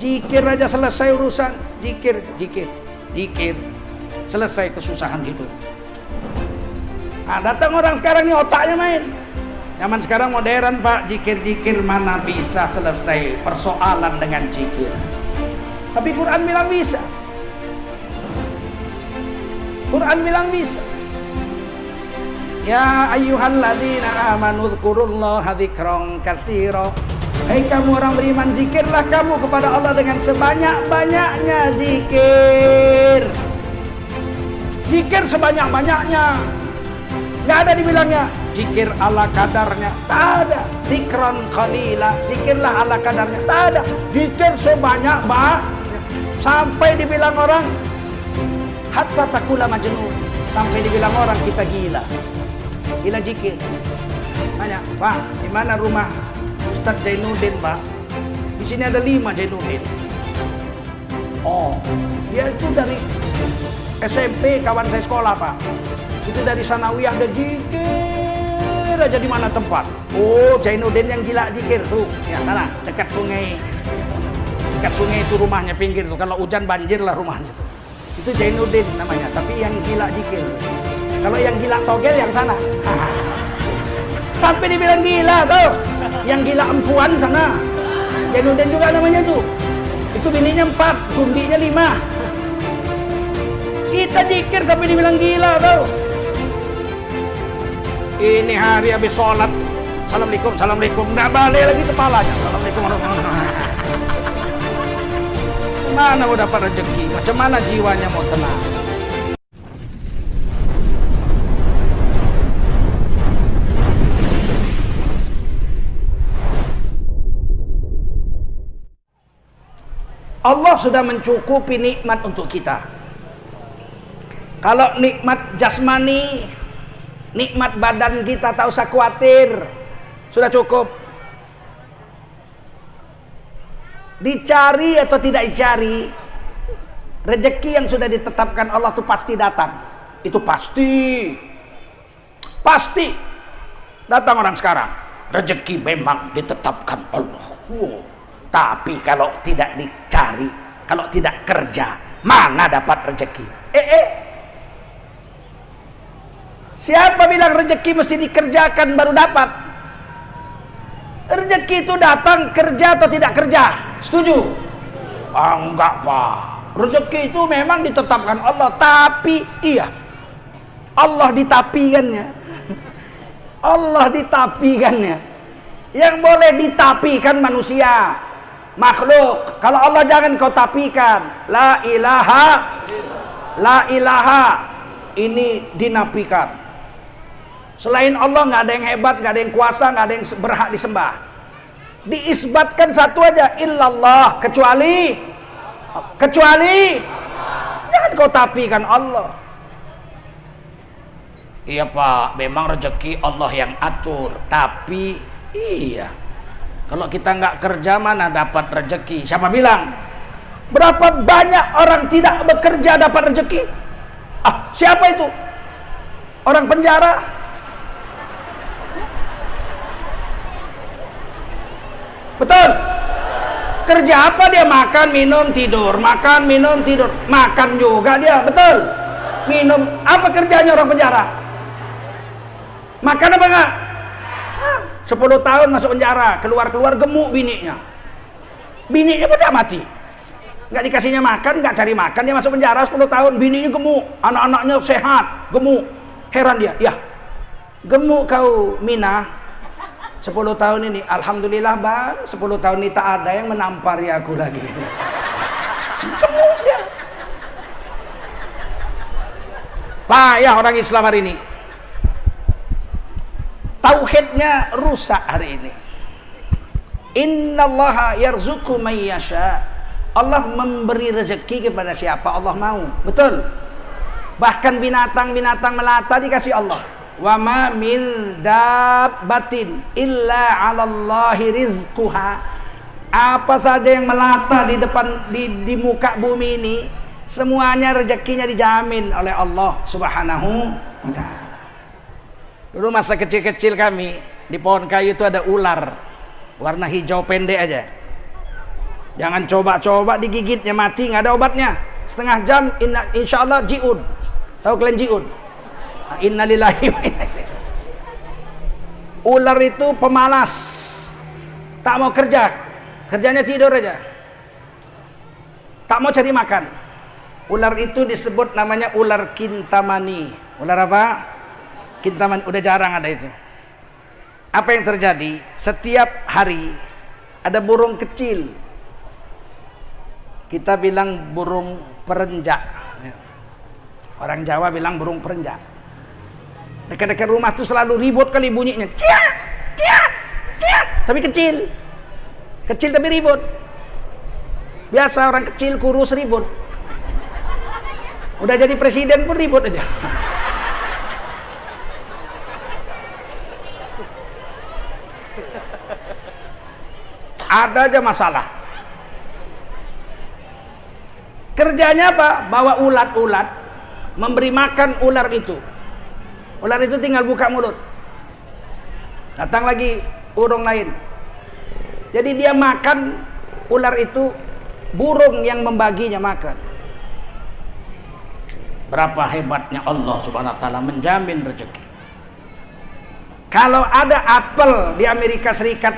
Zikir aja selesai urusan. Zikir. Selesai kesusahan hidup. Nah, datang orang sekarang nih otaknya main. Zaman sekarang modern Pak, zikir mana bisa selesai persoalan dengan zikir. Tapi Quran bilang bisa. Quran bilang bisa. Ya ayyuhalladzina amanu dzkurullaha dzikran katsira. Hai kamu orang beriman, zikirlah kamu kepada Allah dengan sebanyak-banyaknya zikir. Zikir sebanyak-banyaknya. Nggak ada dibilangnya zikir ala kadarnya, tak ada. Dzikran qalila, zikirlah ala kadarnya, tak ada. Zikir sebanyak-banyak sampai dibilang orang hatta takula majnun, sampai dibilang orang kita gila. Gila zikir. Tanya, Pak, di mana rumah Ustaz Zainuddin, Pak? Di sini ada 5 Zainuddin. Oh, dia itu dari SMP kawan saya sekolah, Pak. Itu dari sanawiyah ada zikir aja di mana tempat. Oh, Zainuddin yang gila zikir tuh. Ya sana, dekat sungai. Dekat sungai itu rumahnya, pinggir tuh. Kalau hujan banjir lah rumahnya tuh. Itu Zainuddin namanya, tapi yang gila zikir. Kalau yang gila togel yang sana. Sampai dibilang gila tuh. Yang gila empuan sana. Zainuddin juga namanya tuh. Itu bininya 4, gundinya 5. Kita zikir sampai dibilang gila tuh. Ini hari habis sholat, assalamualaikum, assalamualaikum, nggak balik lagi kepalanya. Assalamualaikum warahmatullahi wabarakatuh. Mana mau dapat rezeki? Macam mana jiwanya mau tenang? Allah sudah mencukupi nikmat untuk kita. Kalau nikmat jasmani, nikmat badan kita tak usah khawatir, sudah cukup. Dicari atau tidak dicari, rezeki yang sudah ditetapkan Allah itu pasti datang. Itu pasti datang orang sekarang. Rezeki memang ditetapkan Allah. Tapi kalau tidak dicari, kalau tidak kerja, mana dapat rezeki? Siapa bilang rezeki mesti dikerjakan baru dapat? Rezeki itu datang kerja atau tidak kerja? Setuju? Enggak, Pak. Rezeki itu memang ditetapkan Allah, tapi iya, Allah ditapikannya. Allah ditapikannya. Yang boleh ditapikan manusia, makhluk. Kalau Allah jangan kau tapikan. La ilaha ini dinapikan. Selain Allah nggak ada yang hebat, nggak ada yang kuasa, nggak ada yang berhak disembah. Diisbatkan satu aja, illallah, kecuali jangan kau tapikan Allah. Iya Pak, memang rezeki Allah yang atur, tapi iya, kalau kita nggak kerja mana dapat rezeki? Siapa bilang? Berapa banyak orang tidak bekerja dapat rezeki? Siapa itu? Orang penjara? Betul? Kerja apa dia? Makan, minum, tidur. Makan, minum, tidur. Makan juga dia, betul? Minum. Apa kerjanya orang penjara? Makan apa enggak? 10 tahun masuk penjara, keluar-keluar gemuk bininya. Bininya pada mati. Enggak dikasihnya makan, enggak cari makan, dia masuk penjara 10 tahun, bininya gemuk, anak-anaknya sehat, gemuk. Heran dia, ya. Gemuk kau Mina. 10 tahun ini, alhamdulillah Bang, 10 tahun ini tak ada yang menampari aku lagi. Gemuk dia. Payah orang Islam hari ini. Tauhidnya rusak hari ini. Innallaha yarzuqu may yasha. Allah memberi rezeki kepada siapa Allah mau. Betul? Bahkan binatang-binatang melata dikasih Allah. Wa ma min dabbatin illa 'alallahi rizquha. Apa saja yang melata di depan di muka bumi ini, semuanya rezekinya dijamin oleh Allah Subhanahu wa taala. Dulu masa kecil-kecil kami, di pohon kayu itu ada ular warna hijau pendek aja. Jangan coba-coba digigitnya mati, nggak ada obatnya. Setengah jam, insya Allah jiun. Tahu kalian jiun? Innalillahi wa inna ilaihi. Ular itu pemalas, tak mau kerja, kerjanya tidur aja, tak mau cari makan. Ular itu disebut namanya ular kintamani. Ular apa? Kintamani. Udah jarang ada itu. Apa yang terjadi? Setiap hari ada burung kecil, kita bilang burung perenjak, orang Jawa bilang burung perenjak. Dekat-dekat rumah tuh selalu ribut kali bunyinya, ciat, ciat, ciat. Tapi kecil, kecil tapi ribut. Biasa orang kecil kurus ribut. Udah jadi presiden pun ribut aja. Ada aja masalah. Kerjanya apa? Bawa ulat-ulat, memberi makan ular itu. Ular itu tinggal buka mulut, datang lagi burung lain. Jadi dia makan ular itu, burung yang membaginya makan. Berapa hebatnya Allah Subhanahu wa taala menjamin rezeki. Kalau ada apel di Amerika Serikat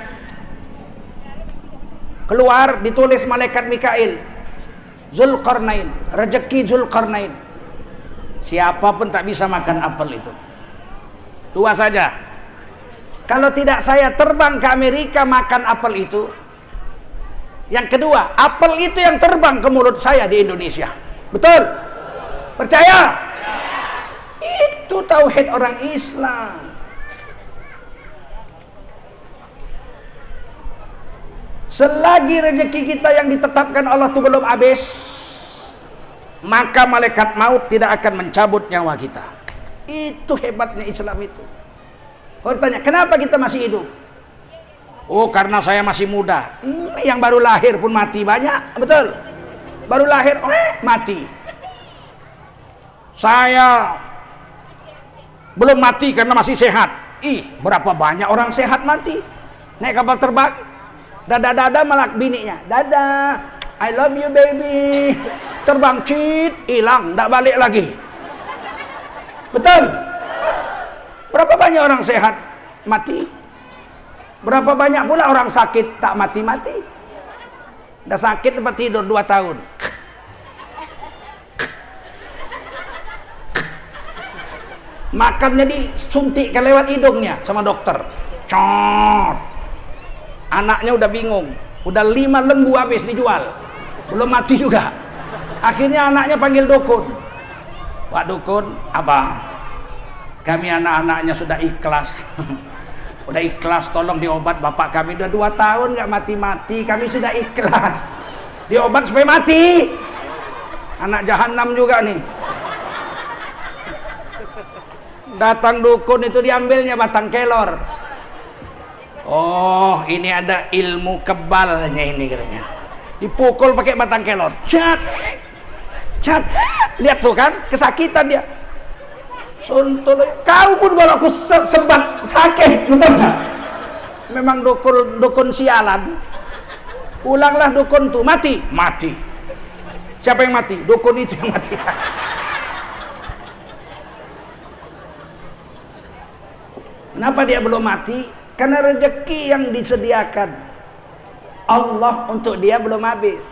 keluar, ditulis malaikat Mikail, Zulkarnain, rezeki Zulkarnain. Siapapun tak bisa makan apel itu. Dua saja. Kalau tidak saya terbang ke Amerika makan apel itu. Yang kedua, apel itu yang terbang ke mulut saya di Indonesia. Betul? Percaya? Itu tauhid orang Islam. Selagi rezeki kita yang ditetapkan Allah itu belum habis, maka malaikat maut tidak akan mencabut nyawa kita. Itu hebatnya Islam itu. Kalau ditanya, kenapa kita masih hidup? Oh, karena saya masih muda. Yang baru lahir pun mati banyak, betul? Baru lahir, mati. Saya belum mati karena masih sehat. Berapa banyak orang sehat mati? Naik kapal terbang, dadah-dadah malah bininya, dadah, I love you baby. Terbang cit, hilang, tak balik lagi. Betul? Berapa banyak orang sehat mati? Berapa banyak pula orang sakit tak mati-mati? Udah sakit tempat tidur 2 tahun. Makannya disuntikkan lewat hidungnya sama dokter. Cot. Anaknya udah bingung. Udah 5 lembu habis dijual. Belum mati juga. Akhirnya anaknya panggil dukun. Pak dukun, apa? Kami anak-anaknya sudah ikhlas. Udah ikhlas, tolong diobat bapak kami. Udah 2 tahun nggak mati-mati. Kami sudah ikhlas. Diobat supaya mati. Anak jahanam juga nih. Datang dukun itu diambilnya batang kelor. Oh, ini ada ilmu kebalnya ini katanya. Dipukul pakai batang kelor. Cat. Cat. Lihat tuh kan, kesakitan dia. Suntul. Kau pun kalau aku sempat sakit, betul nggak? Memang dukun sialan. Ulanglah dukun tuh, mati. Siapa yang mati? Dukun itu yang mati. Kenapa dia belum mati? Karena rezeki yang disediakan Allah untuk dia belum habis.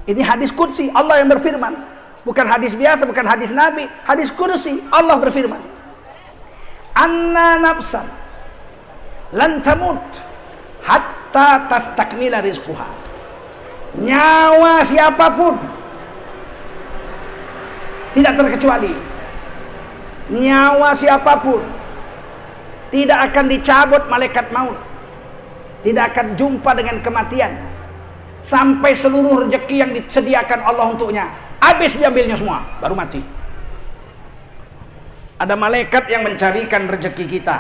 Ini hadis qudsi, Allah yang berfirman. Bukan hadis biasa, bukan hadis Nabi. Hadis qudsi, Allah berfirman. Anna nafsan lan tamut hatta tastakmila rizquha. Nyawa siapapun tidak terkecuali. Nyawa siapapun tidak akan dicabut malaikat maut. Tidak akan jumpa dengan kematian sampai seluruh rezeki yang disediakan Allah untuknya habis diambilnya semua, baru mati. Ada malaikat yang mencarikan rezeki kita.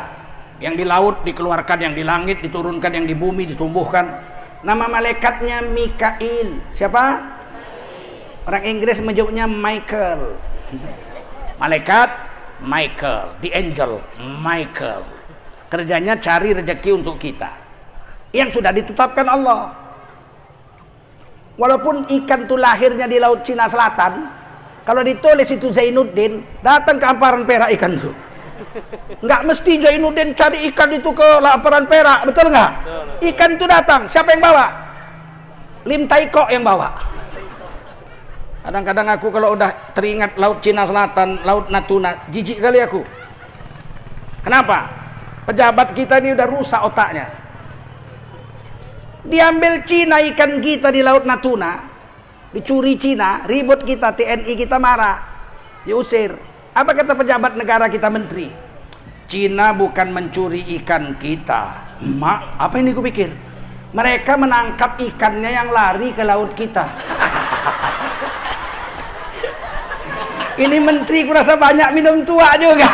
Yang di laut dikeluarkan, yang di langit diturunkan, yang di bumi ditumbuhkan. Nama malaikatnya Mikail. Siapa? Orang Inggris menyebutnya Michael. Malaikat Michael, the angel Michael. Kerjanya cari rezeki untuk kita yang sudah ditetapkan Allah. Walaupun ikan itu lahirnya di Laut Cina Selatan, kalau ditulis itu Zainuddin, datang ke hamparan Perak ikan itu. Nggak mesti Zainuddin cari ikan itu ke hamparan Perak, betul nggak? Ikan itu datang, siapa yang bawa? Lim Tai Kok yang bawa. Kadang-kadang aku kalau udah teringat Laut Cina Selatan, Laut Natuna, jijik kali aku. Kenapa? Pejabat kita ini udah rusak otaknya. Diambil Cina ikan kita di Laut Natuna, dicuri Cina, ribut kita, TNI kita marah, diusir. Apa kata pejabat negara kita, menteri? Cina bukan mencuri ikan kita. Apa ini ku pikir? Mereka menangkap ikannya yang lari ke laut kita. Ini menteri kurasa banyak minum tua juga.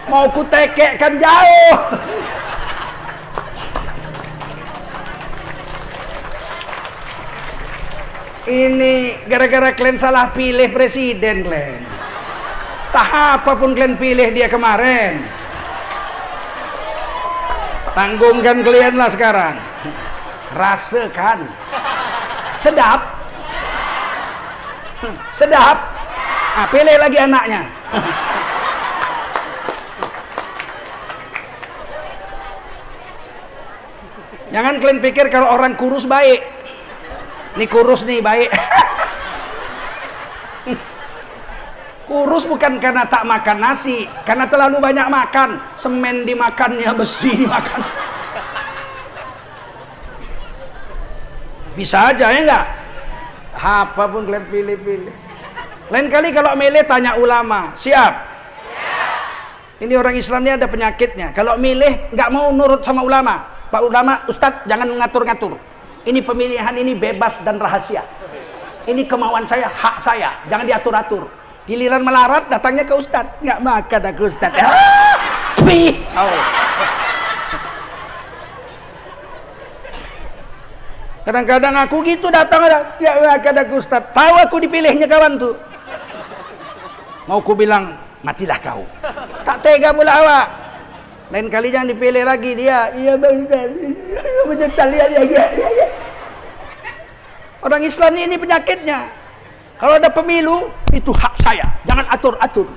Mau ku tekekkan jauh. Ini gara-gara kalian salah pilih presiden kalian. Tak apapun kalian pilih dia kemarin. Tanggungkan kalian lah sekarang. Rasakan. Sedap. Sedap. Nah, pilih lagi anaknya. Jangan kalian pikir kalau orang kurus baik. Ini kurus nih baik. Kurus bukan karena tak makan nasi, karena terlalu banyak makan. Semen dimakannya, besi dimakan. Bisa aja ya enggak? Apapun kalian pilih-pilih. Lain kali kalau milih tanya ulama, siap? Ini orang Islam ini ada penyakitnya. Kalau milih nggak mau nurut sama ulama. Pak ulama, Ustadz jangan ngatur-ngatur. Ini pemilihan ini bebas dan rahasia. Ini kemauan saya, hak saya. Jangan diatur-atur. Giliran melarat datangnya ke Ustadz. Nggak makan aku Ustadz. Kadang-kadang aku gitu datang ada. Nggak makan aku Ustadz. Tahu aku dipilihnya kawan tuh. Mau ku bilang, matilah kau. Tak tega pula awak. Lain kali jangan dipilih lagi dia. Iya bang Ustaz. Menyesal ya. Orang Islam ini penyakitnya. Kalau ada pemilu, itu hak saya. Jangan atur-atur.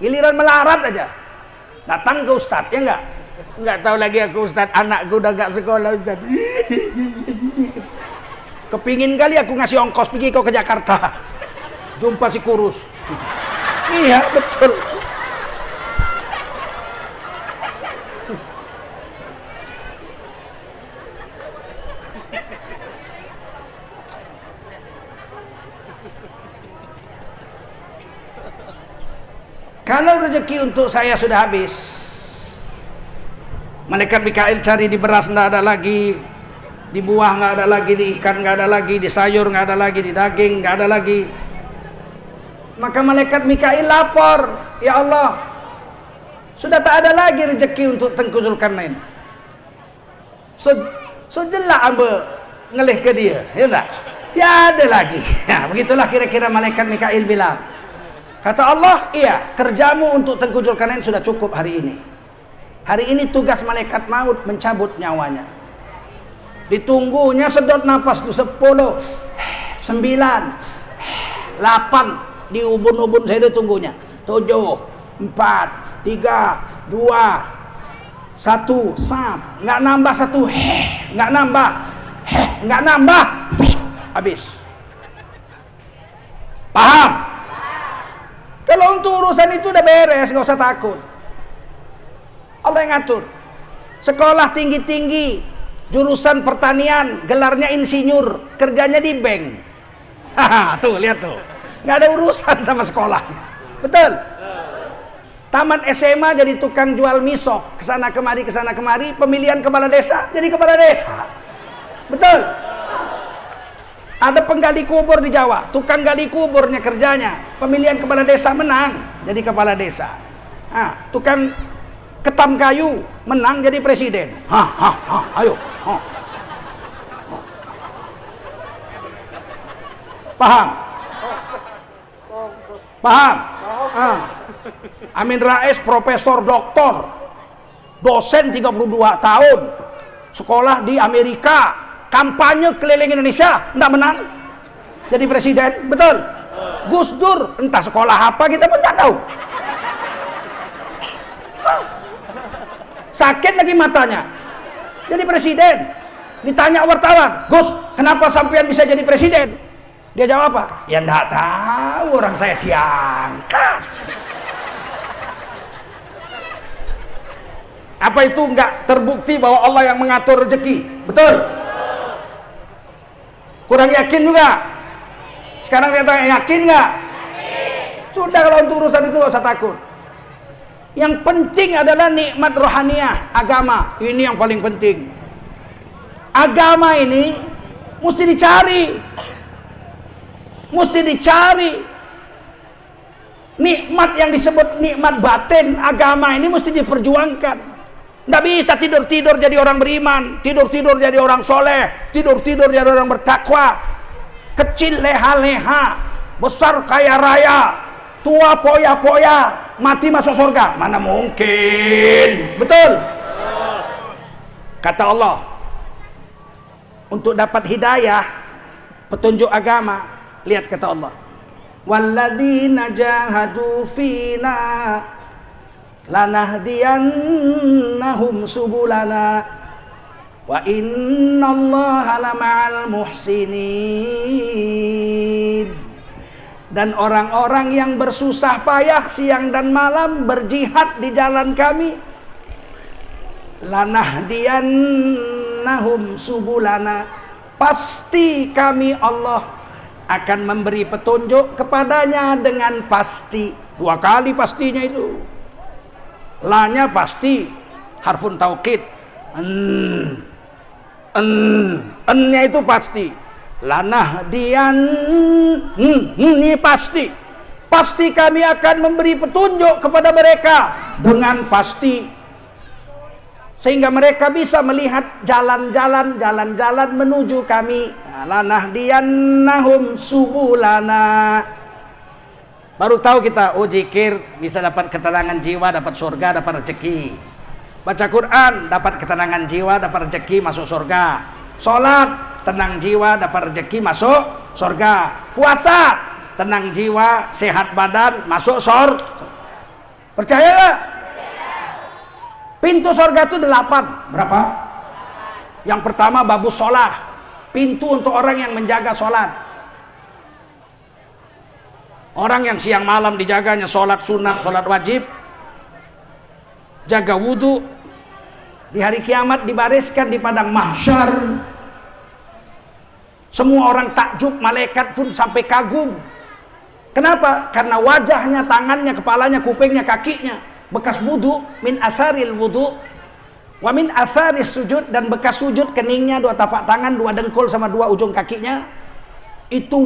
Giliran melarat aja. Datang ke Ustaz, ya enggak? Enggak tahu lagi aku Ustaz. Anakku udah gak sekolah Ustaz. Kepingin kali aku ngasih ongkos pergi kau ke Jakarta. Jumpa si kurus. Iya betul. Kalau rezeki untuk saya sudah habis, malaikat Mikail cari di beras nggak ada lagi, di buah nggak ada lagi, di ikan nggak ada lagi, di sayur nggak ada lagi, di daging nggak ada lagi. Maka malaikat Mikail lapor, ya Allah, sudah tak ada lagi rezeki untuk Tengku Zulkarnain. Sejelak ambil ngelih ke dia, ya enggak? Tiada lagi. Nah, begitulah kira-kira malaikat Mikail bilang. Kata Allah, iya, kerjamu untuk Tengku Zulkarnain sudah cukup hari ini. Hari ini tugas malaikat maut mencabut nyawanya. Ditunggunya sedot nafas tuh 10, 9, 8. Di ubun-ubun saya ditunggunya. 7, 4, 3, 2, 1, sap. Nggak nambah 1, nggak nambah, nggak nambah. Habis. Paham? Kalau untuk urusan itu udah beres, nggak usah takut. Allah yang ngatur. Sekolah tinggi-tinggi, jurusan pertanian, gelarnya insinyur, kerjanya di bank. Haha, tuh lihat tuh, nggak ada urusan sama sekolah. Betul. Tamat SMA jadi tukang jual misok, kesana kemari, pemilihan kepala desa jadi kepala desa. Betul. Ada penggali kubur di Jawa, tukang gali kuburnya kerjanya, pemilihan kepala desa menang, jadi kepala desa. Nah, tukang ketam kayu menang jadi presiden. Ayo. Paham? Paham? Amin Rais profesor doktor, dosen 32 tahun, sekolah di Amerika, kampanye keliling Indonesia, nggak menang jadi presiden, betul? Gus Dur entah sekolah apa kita pun nggak tahu. Sakit lagi matanya, jadi presiden. Ditanya wartawan, Gus, kenapa sampean bisa jadi presiden? Dia jawab apa? Ya nggak tahu, orang saya diangkat. Apa itu nggak terbukti bahwa Allah yang mengatur rezeki? Betul? Kurang yakin juga? Sekarang kita yakin nggak? Sudah, kalau untuk urusan itu nggak usah takut. Yang penting adalah nikmat rohaniah, agama. Ini yang paling penting. Agama ini mesti dicari. Mesti dicari. Nikmat yang disebut nikmat batin, agama ini mesti diperjuangkan. Nggak bisa tidur-tidur jadi orang beriman, tidur-tidur jadi orang soleh, tidur-tidur jadi orang bertakwa. Kecil leha-leha, besar kaya raya, tua poya-poya, mati masuk surga. Mana mungkin? Betul? Kata Allah, untuk dapat hidayah, petunjuk agama, lihat kata Allah, walladzina jahadu fina lanahdiyannahum subulana wa innallaha lama'al muhsinin. Dan orang-orang yang bersusah payah siang dan malam berjihad di jalan kami, lanahdiyannahum subulana, pasti kami Allah akan memberi petunjuk kepadanya dengan pasti. Dua kali pastinya itu. La-nya pasti, harfun taukid. En-nya itu pasti. Lanahdiyan, ini pasti. Pasti kami akan memberi petunjuk kepada mereka dengan pasti, sehingga mereka bisa melihat jalan-jalan menuju kami. Lanahdiyannahum subulana. Baru tahu kita, oh zikir bisa dapat ketenangan jiwa, dapat surga, dapat rezeki. Baca Quran dapat ketenangan jiwa, dapat rezeki, masuk surga. Sholat tenang jiwa, dapat rezeki, masuk surga. Puasa tenang jiwa, sehat badan, masuk surga. Percaya nggak? Pintu surga itu 8. Berapa? Yang pertama babus sholat, pintu untuk orang yang menjaga sholat. Orang yang siang malam dijaganya sholat sunat, sholat wajib, jaga wudhu, di hari kiamat dibariskan di padang mahsyar. Semua orang takjub, malaikat pun sampai kagum. Kenapa? Karena wajahnya, tangannya, kepalanya, kupingnya, kakinya bekas wudhu, min atharil wudhu wa min atharis sujud, dan bekas sujud keningnya, 2 tapak tangan, 2 dengkul sama 2 ujung kakinya itu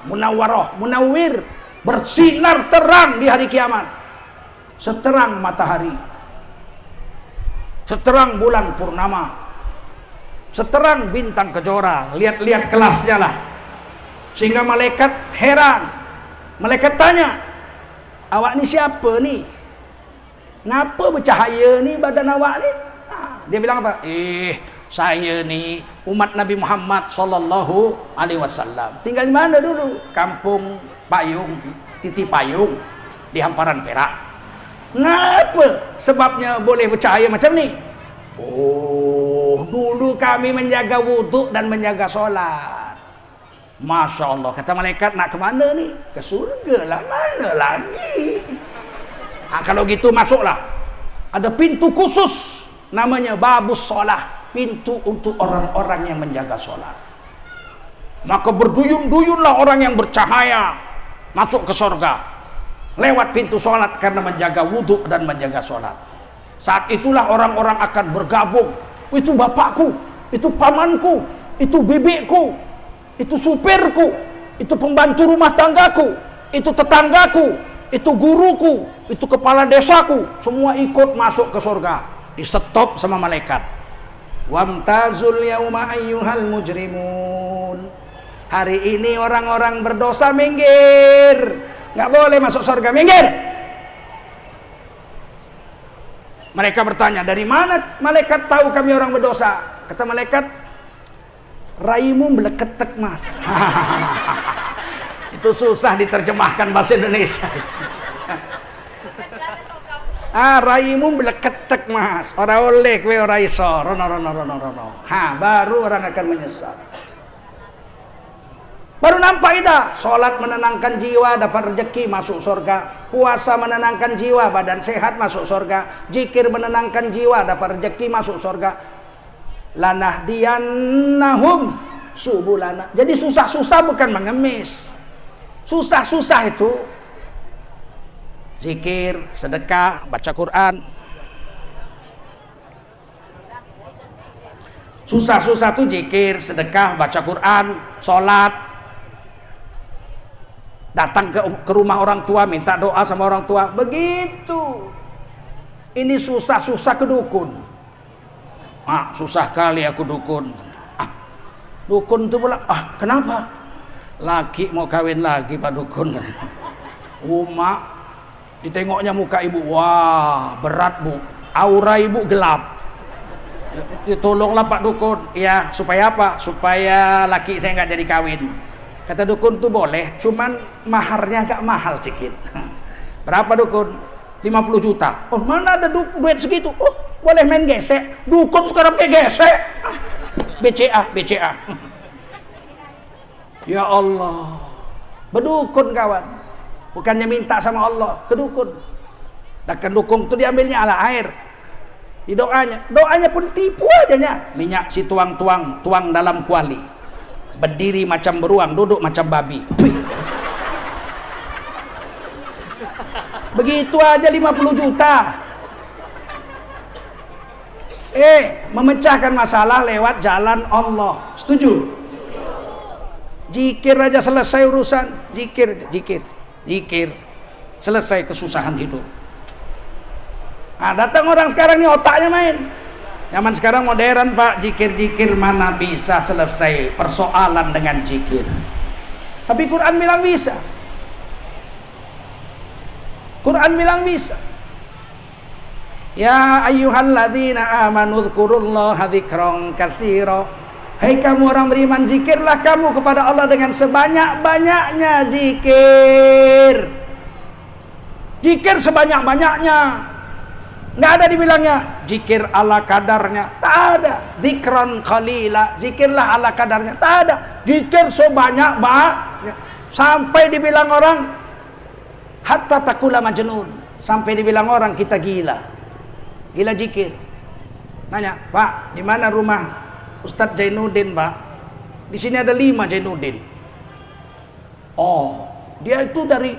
munawwarah, munawwir, bersinar terang di hari kiamat, seterang matahari, seterang bulan purnama, seterang bintang kejora. Lihat kelasnya lah, sehingga malaikat heran. Malaikat tanya, awak ni siapa ni? Ngapa bercahaya ni badan awak ni? Dia bilang apa? Saya ni umat Nabi Muhammad sallallahu alaihi wasallam. Tinggal di mana dulu? Kampung Payung, Titi Payung di hamparan Perak. Ngapa sebabnya boleh bercahaya macam ni? Oh, dulu kami menjaga wudhu dan menjaga solat. Masya Allah, kata malaikat, nak ke mana ni? Ke surga lah, mana lagi? Kalau gitu masuklah. Ada pintu khusus namanya babus solah, pintu untuk orang-orang yang menjaga solat. Maka berduyun-duyunlah orang yang bercahaya masuk ke surga lewat pintu solat karena menjaga wudhu dan menjaga solat. Saat itulah orang-orang akan bergabung. Itu bapakku, itu pamanku, itu bibikku, itu supirku, itu pembantu rumah tanggaku, itu tetanggaku, itu guruku, itu kepala desaku, semua ikut masuk ke surga. Di stop sama malaikat. Wamtazul yauma ayyuhal mujrimun. Hari ini orang-orang berdosa minggir, nggak boleh masuk surga, minggir. Mereka bertanya, dari mana malaikat tahu kami orang berdosa? Kata malaikat, raimu meleketek mas. Itu susah diterjemahkan bahasa Indonesia. Raimu meleketek mas. Ora oleh kowe ora iso. Rono. Baru orang akan menyesal. Baru nampak itu, sholat menenangkan jiwa, dapat rezeki, masuk surga. Puasa menenangkan jiwa, badan sehat, masuk surga. Zikir menenangkan jiwa, dapat rezeki, masuk surga. Lanahdiyannahum subulana. Jadi susah-susah bukan mengemis. Susah-susah itu zikir, sedekah, baca Quran. Susah-susah itu zikir, sedekah, baca Quran, sholat. Datang ke rumah orang tua, minta doa sama orang tua. Begitu. Ini susah-susah ke dukun. Susah kali aku dukun. Dukun itu pula, kenapa? Laki mau kawin lagi Pak Dukun. Mak, ditengoknya muka ibu, wah berat bu, aura ibu gelap. Tolonglah Pak Dukun. Ya, supaya apa? Supaya laki saya nggak jadi kawin. Kata dukun tuh boleh, cuman maharnya agak mahal sedikit. Berapa dukun? 50 juta. Oh, mana ada duit segitu? Oh, boleh main gesek. Dukun sekarang kayak gesek. BCA. Ya Allah. Berdukun kawan. Bukannya minta sama Allah, ke dukun. Dan dukun itu diambilnya ala air. Di doanya pun tipu aja. Minyak si tuang dalam kuali. Berdiri macam beruang, duduk macam babi. Begitu aja 50 juta. Memecahkan masalah lewat jalan Allah. Setuju? Zikir aja selesai urusan. Zikir. Selesai kesusahan hidup. Datang orang sekarang nih otaknya main. Zaman sekarang modern Pak, zikir mana bisa selesai persoalan dengan zikir. Tapi Quran bilang bisa. Ya ayyuhalladzina amanu dzkurullaha dzikran katsira. Hai kamu orang beriman, zikirlah kamu kepada Allah dengan sebanyak-banyaknya zikir. Zikir sebanyak-banyaknya. Nggak ada dibilangnya zikir ala kadarnya, tak ada. Zikran qalila, zikirlah ala kadarnya, tak ada. Zikir sebanyak sampai dibilang orang hatta takula majnun, sampai dibilang orang kita gila zikir. Nanya, Pak, di mana rumah Ustadz Zainuddin Pak? Di sini ada 5 Zainuddin. Oh, dia itu dari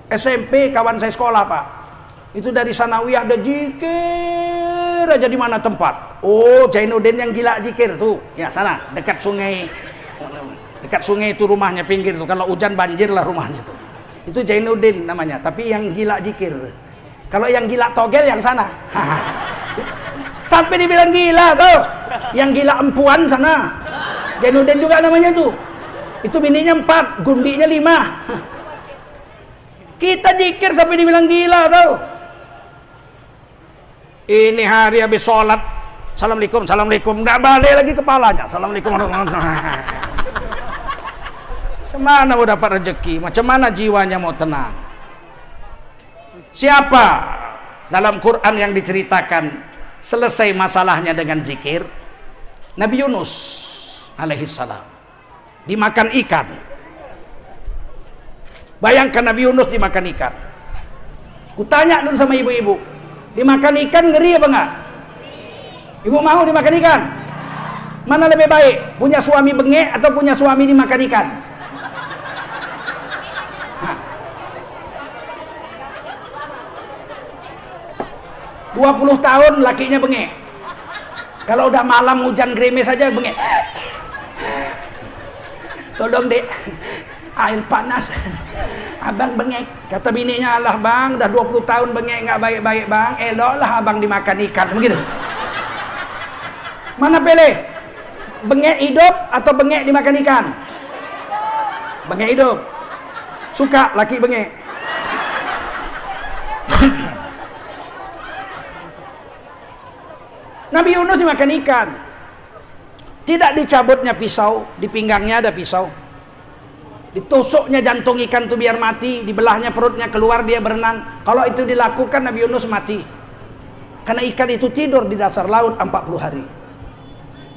SMP kawan saya sekolah Pak. Itu dari sanawiyah ada zikir aja di mana tempat. Oh, Zainuddin yang gila zikir tuh. Ya, sana, dekat sungai. Dekat sungai itu rumahnya, pinggir tuh. Kalau hujan banjir lah rumahnya tuh. Itu Zainuddin namanya, tapi yang gila zikir. Kalau yang gila togel yang sana. Sampai dibilang gila tuh. Yang gila empuan sana. Zainuddin juga namanya tuh. Itu bininya 4, gundinya 5. Kita zikir sampai dibilang gila tuh. Ini hari habis sholat, assalamualaikum, nggak balik lagi kepalanya. Assalamualaikum warahmatullahi. Macam mana mau dapat rezeki? Macam mana jiwanya mau tenang? Siapa dalam Quran yang diceritakan selesai masalahnya dengan zikir? Nabi Yunus alaihissalam dimakan ikan. Bayangkan Nabi Yunus dimakan ikan. Kutanya dulu sama ibu-ibu, dimakan ikan ngeri apa enggak? Ibu mau dimakan ikan? Mana lebih baik? Punya suami bengek atau punya suami dimakan ikan? 20 tahun lakinya bengek. Kalau udah malam hujan gerimis saja bengek. Tolong dek, air panas. Abang bengek. Kata bininya, Allah bang, dah 20 tahun bengek nggak baik-baik bang. Eloklah abang dimakan ikan. Begitu. Mana pilih? Bengek hidup atau bengek dimakan ikan? Bengek hidup. Suka laki bengek. Nabi Yunus dimakan ikan. Tidak dicabutnya pisau, di pinggangnya ada pisau. Ditusuknya jantung ikan itu biar mati, dibelahnya perutnya keluar dia berenang. Kalau itu dilakukan Nabi Yunus mati. Karena ikan itu tidur di dasar laut 40 hari.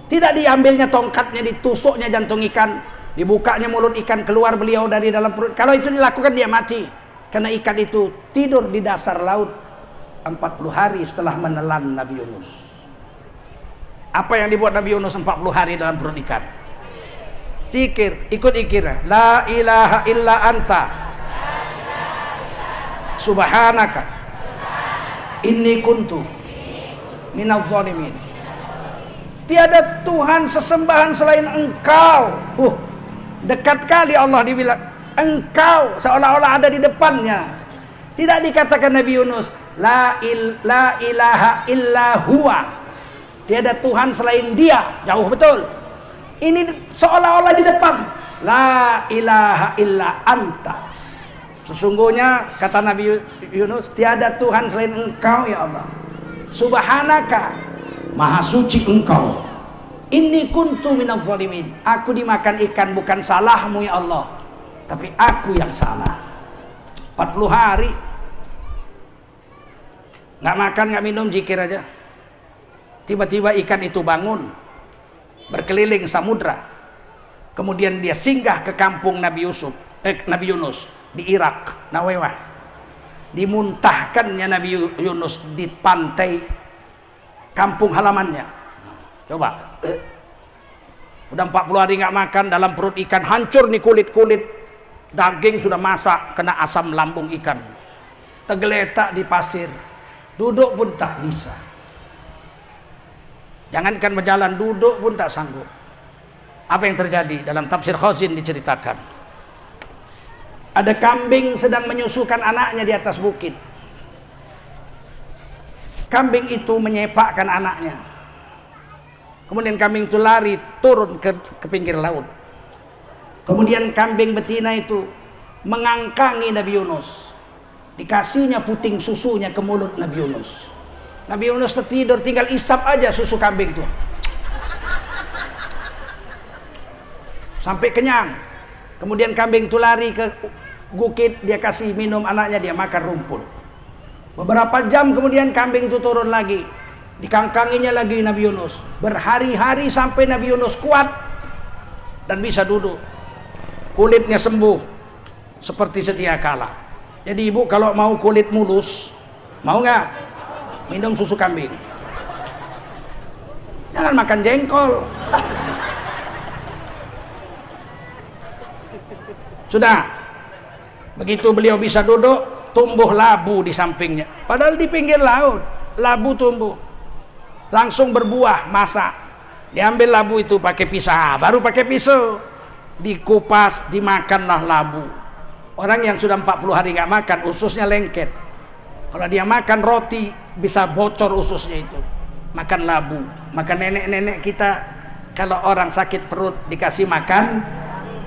Tidak diambilnya tongkatnya, ditusuknya jantung ikan, dibukanya mulut ikan, keluar beliau dari dalam perut. Kalau itu dilakukan dia mati. Karena ikan itu tidur di dasar laut 40 hari setelah menelan Nabi Yunus. Apa yang dibuat Nabi Yunus 40 hari dalam perut ikan? Zikir, ikut zikir. La ilaha illa anta subhanaka inni kuntu minaz zalimin. Tiada Tuhan sesembahan selain Engkau. Dekat kali Allah dibilang Engkau, seolah-olah ada di depannya. Tidak dikatakan Nabi Yunus la ilaha illa huwa. Tiada Tuhan selain Dia. Jauh betul. Ini seolah-olah di depan. La ilaha illa anta. Sesungguhnya kata Nabi Yunus, tiada Tuhan selain Engkau ya Allah. Subhanaka, maha suci Engkau. Inni kuntu minaz zalimin. Aku dimakan ikan bukan salahmu ya Allah, tapi aku yang salah. 40 hari nggak makan nggak minum, zikir aja. Tiba-tiba ikan itu bangun, berkeliling samudra. Kemudian dia singgah ke kampung Nabi Yunus di Irak, Nawewah. Dimuntahkannya Nabi Yunus di pantai kampung halamannya. Coba, udah 40 hari nggak makan, dalam perut ikan hancur nih kulit-kulit, daging sudah masak, kena asam lambung ikan. Tergeletak di pasir, duduk pun tak bisa. Jangankan berjalan, duduk pun tak sanggup. Apa yang terjadi? Dalam tafsir Khazin diceritakan, ada kambing sedang menyusukan anaknya di atas bukit. Kambing itu menyepakkan anaknya. Kemudian kambing itu lari turun ke pinggir laut. Kemudian kambing betina itu mengangkangi Nabi Yunus. Dikasihnya puting susunya ke mulut Nabi Yunus. Nabi Yunus tertidur, tinggal isap aja susu kambing itu. Sampai kenyang. Kemudian kambing itu lari ke bukit, dia kasih minum anaknya, dia makan rumput. Beberapa jam kemudian kambing itu turun lagi. Dikangkanginya lagi Nabi Yunus. Berhari-hari sampai Nabi Yunus kuat dan bisa duduk. Kulitnya sembuh seperti sedia kala. Jadi ibu kalau mau kulit mulus, mau nggak? Minum susu kambing. Jangan makan jengkol. Sudah. Begitu beliau bisa duduk, tumbuh labu di sampingnya. Padahal di pinggir laut, labu tumbuh. Langsung berbuah, masak. Diambil labu itu pakai pisau, baru pakai pisau. Dikupas, dimakanlah labu. Orang yang sudah 40 hari nggak makan, ususnya lengket. Kalau dia makan roti, bisa bocor ususnya itu. Makan labu. Makan nenek-nenek kita, kalau orang sakit perut dikasih makan,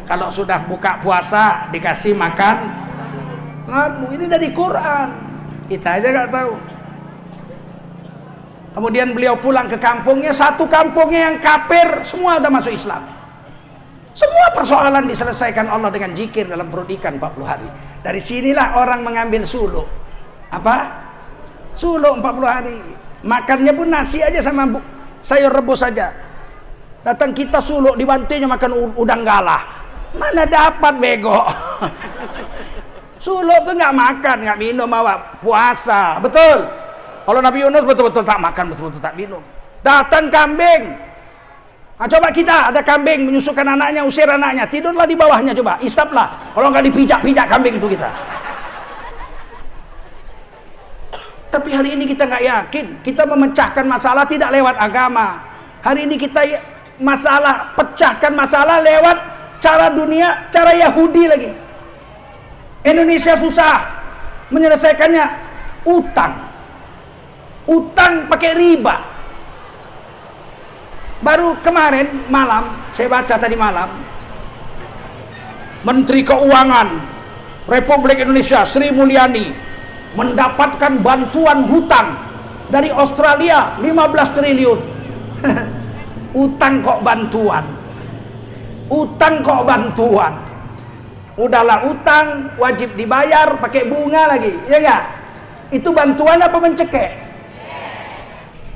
kalau sudah buka puasa dikasih makan labu. Ini dari Quran, kita aja nggak tahu. Kemudian beliau pulang ke kampungnya, satu kampungnya yang kafir semua udah masuk Islam. Semua persoalan diselesaikan Allah dengan zikir dalam perut ikan 40 hari. Dari sinilah orang mengambil suluk. Apa? Suluk 40 hari. Makannya pun nasi aja sama sayur rebus saja. Datang kita suluk, dibantunya makan udang galah. Mana dapat bego. Suluk tuh nggak makan, nggak minum, awak puasa, betul. Kalau Nabi Yunus betul-betul tak makan, betul-betul tak minum. Datang kambing. Nah, coba kita ada kambing menyusukan anaknya, usir anaknya, tidurlah di bawahnya, coba isaplah. Kalau nggak dipijak-pijak kambing itu kita. Tapi hari ini kita nggak yakin. Kita memecahkan masalah tidak lewat agama. Hari ini kita pecahkan masalah lewat cara dunia, cara Yahudi lagi. Indonesia susah menyelesaikannya, utang pakai riba. Baru kemarin malam, saya baca tadi malam, Menteri Keuangan Republik Indonesia Sri Mulyani mendapatkan bantuan hutang Dari Australia 15 triliun. Utang kok bantuan. Utang kok bantuan. Udahlah utang wajib dibayar pakai bunga lagi, ya enggak? Itu bantuan apa mencekik?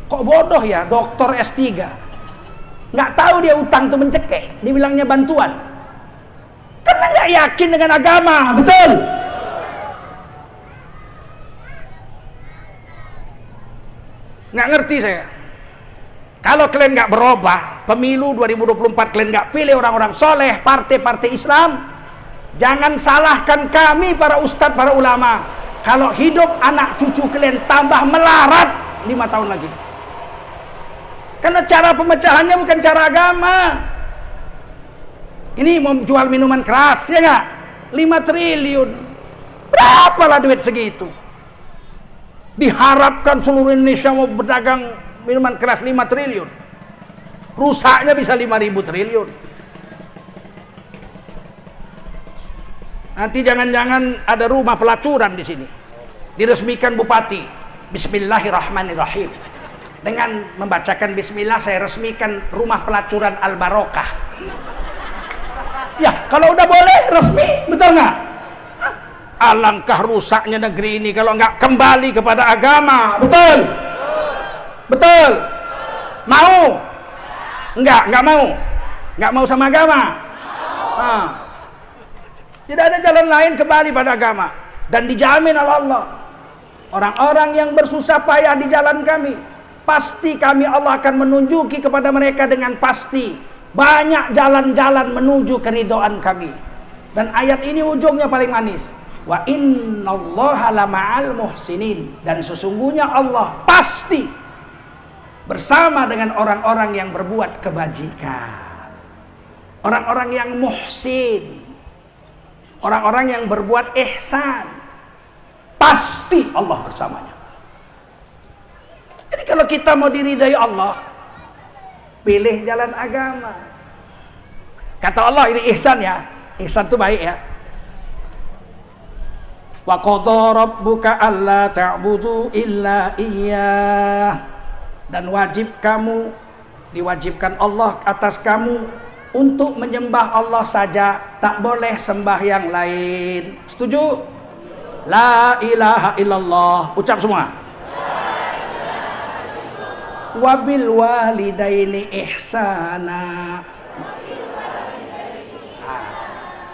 Kok bodoh ya doktor S3. Nggak tahu dia utang itu mencekik, dibilangnya bantuan. Karena nggak yakin dengan agama, betul? Nggak ngerti saya. Kalau kalian nggak berubah, pemilu 2024 kalian nggak pilih orang-orang soleh, partai-partai Islam, jangan salahkan kami para ustadz, para ulama. Kalau hidup anak cucu kalian tambah melarat 5 tahun lagi. Karena cara pemecahannya bukan cara agama. Ini mau jual minuman keras, ya nggak? 5 triliun. Berapalah duit segitu? Diharapkan seluruh Indonesia mau berdagang minuman keras 5 triliun. Rusaknya bisa 5.000 triliun. Nanti jangan-jangan ada rumah pelacuran di sini. Diresmikan bupati. Bismillahirrahmanirrahim. Dengan membacakan bismillah saya resmikan rumah pelacuran Al-Barokah. Ya, kalau udah boleh resmi, betul nggak? Alangkah rusaknya negeri ini kalau nggak kembali kepada agama, betul? Betul? Mau? Nggak mau? Nggak mau sama agama? Nah. Tidak ada jalan lain kembali pada agama. Dan dijamin oleh Allah, orang-orang yang bersusah payah di jalan kami, pasti kami Allah akan menunjuki kepada mereka dengan pasti banyak jalan-jalan menuju keridhaan kami. Dan ayat ini ujungnya paling manis. Wa innallaha lama'al muhsinin. Dan sesungguhnya Allah pasti bersama dengan orang-orang yang berbuat kebajikan. Orang-orang yang muhsin. Orang-orang yang berbuat ihsan. Pasti Allah bersamanya. Jadi kalau kita mau diridai Allah, pilih jalan agama. Kata Allah ini ihsan ya. Ihsan itu baik ya. Wa qadha rabbuka alla ta'budu illa iyyah. Dan diwajibkan Allah atas kamu untuk menyembah Allah saja, tak boleh sembah yang lain. Setuju? La ilaha illallah. Ucap semua. Wabil walidaini ihsana.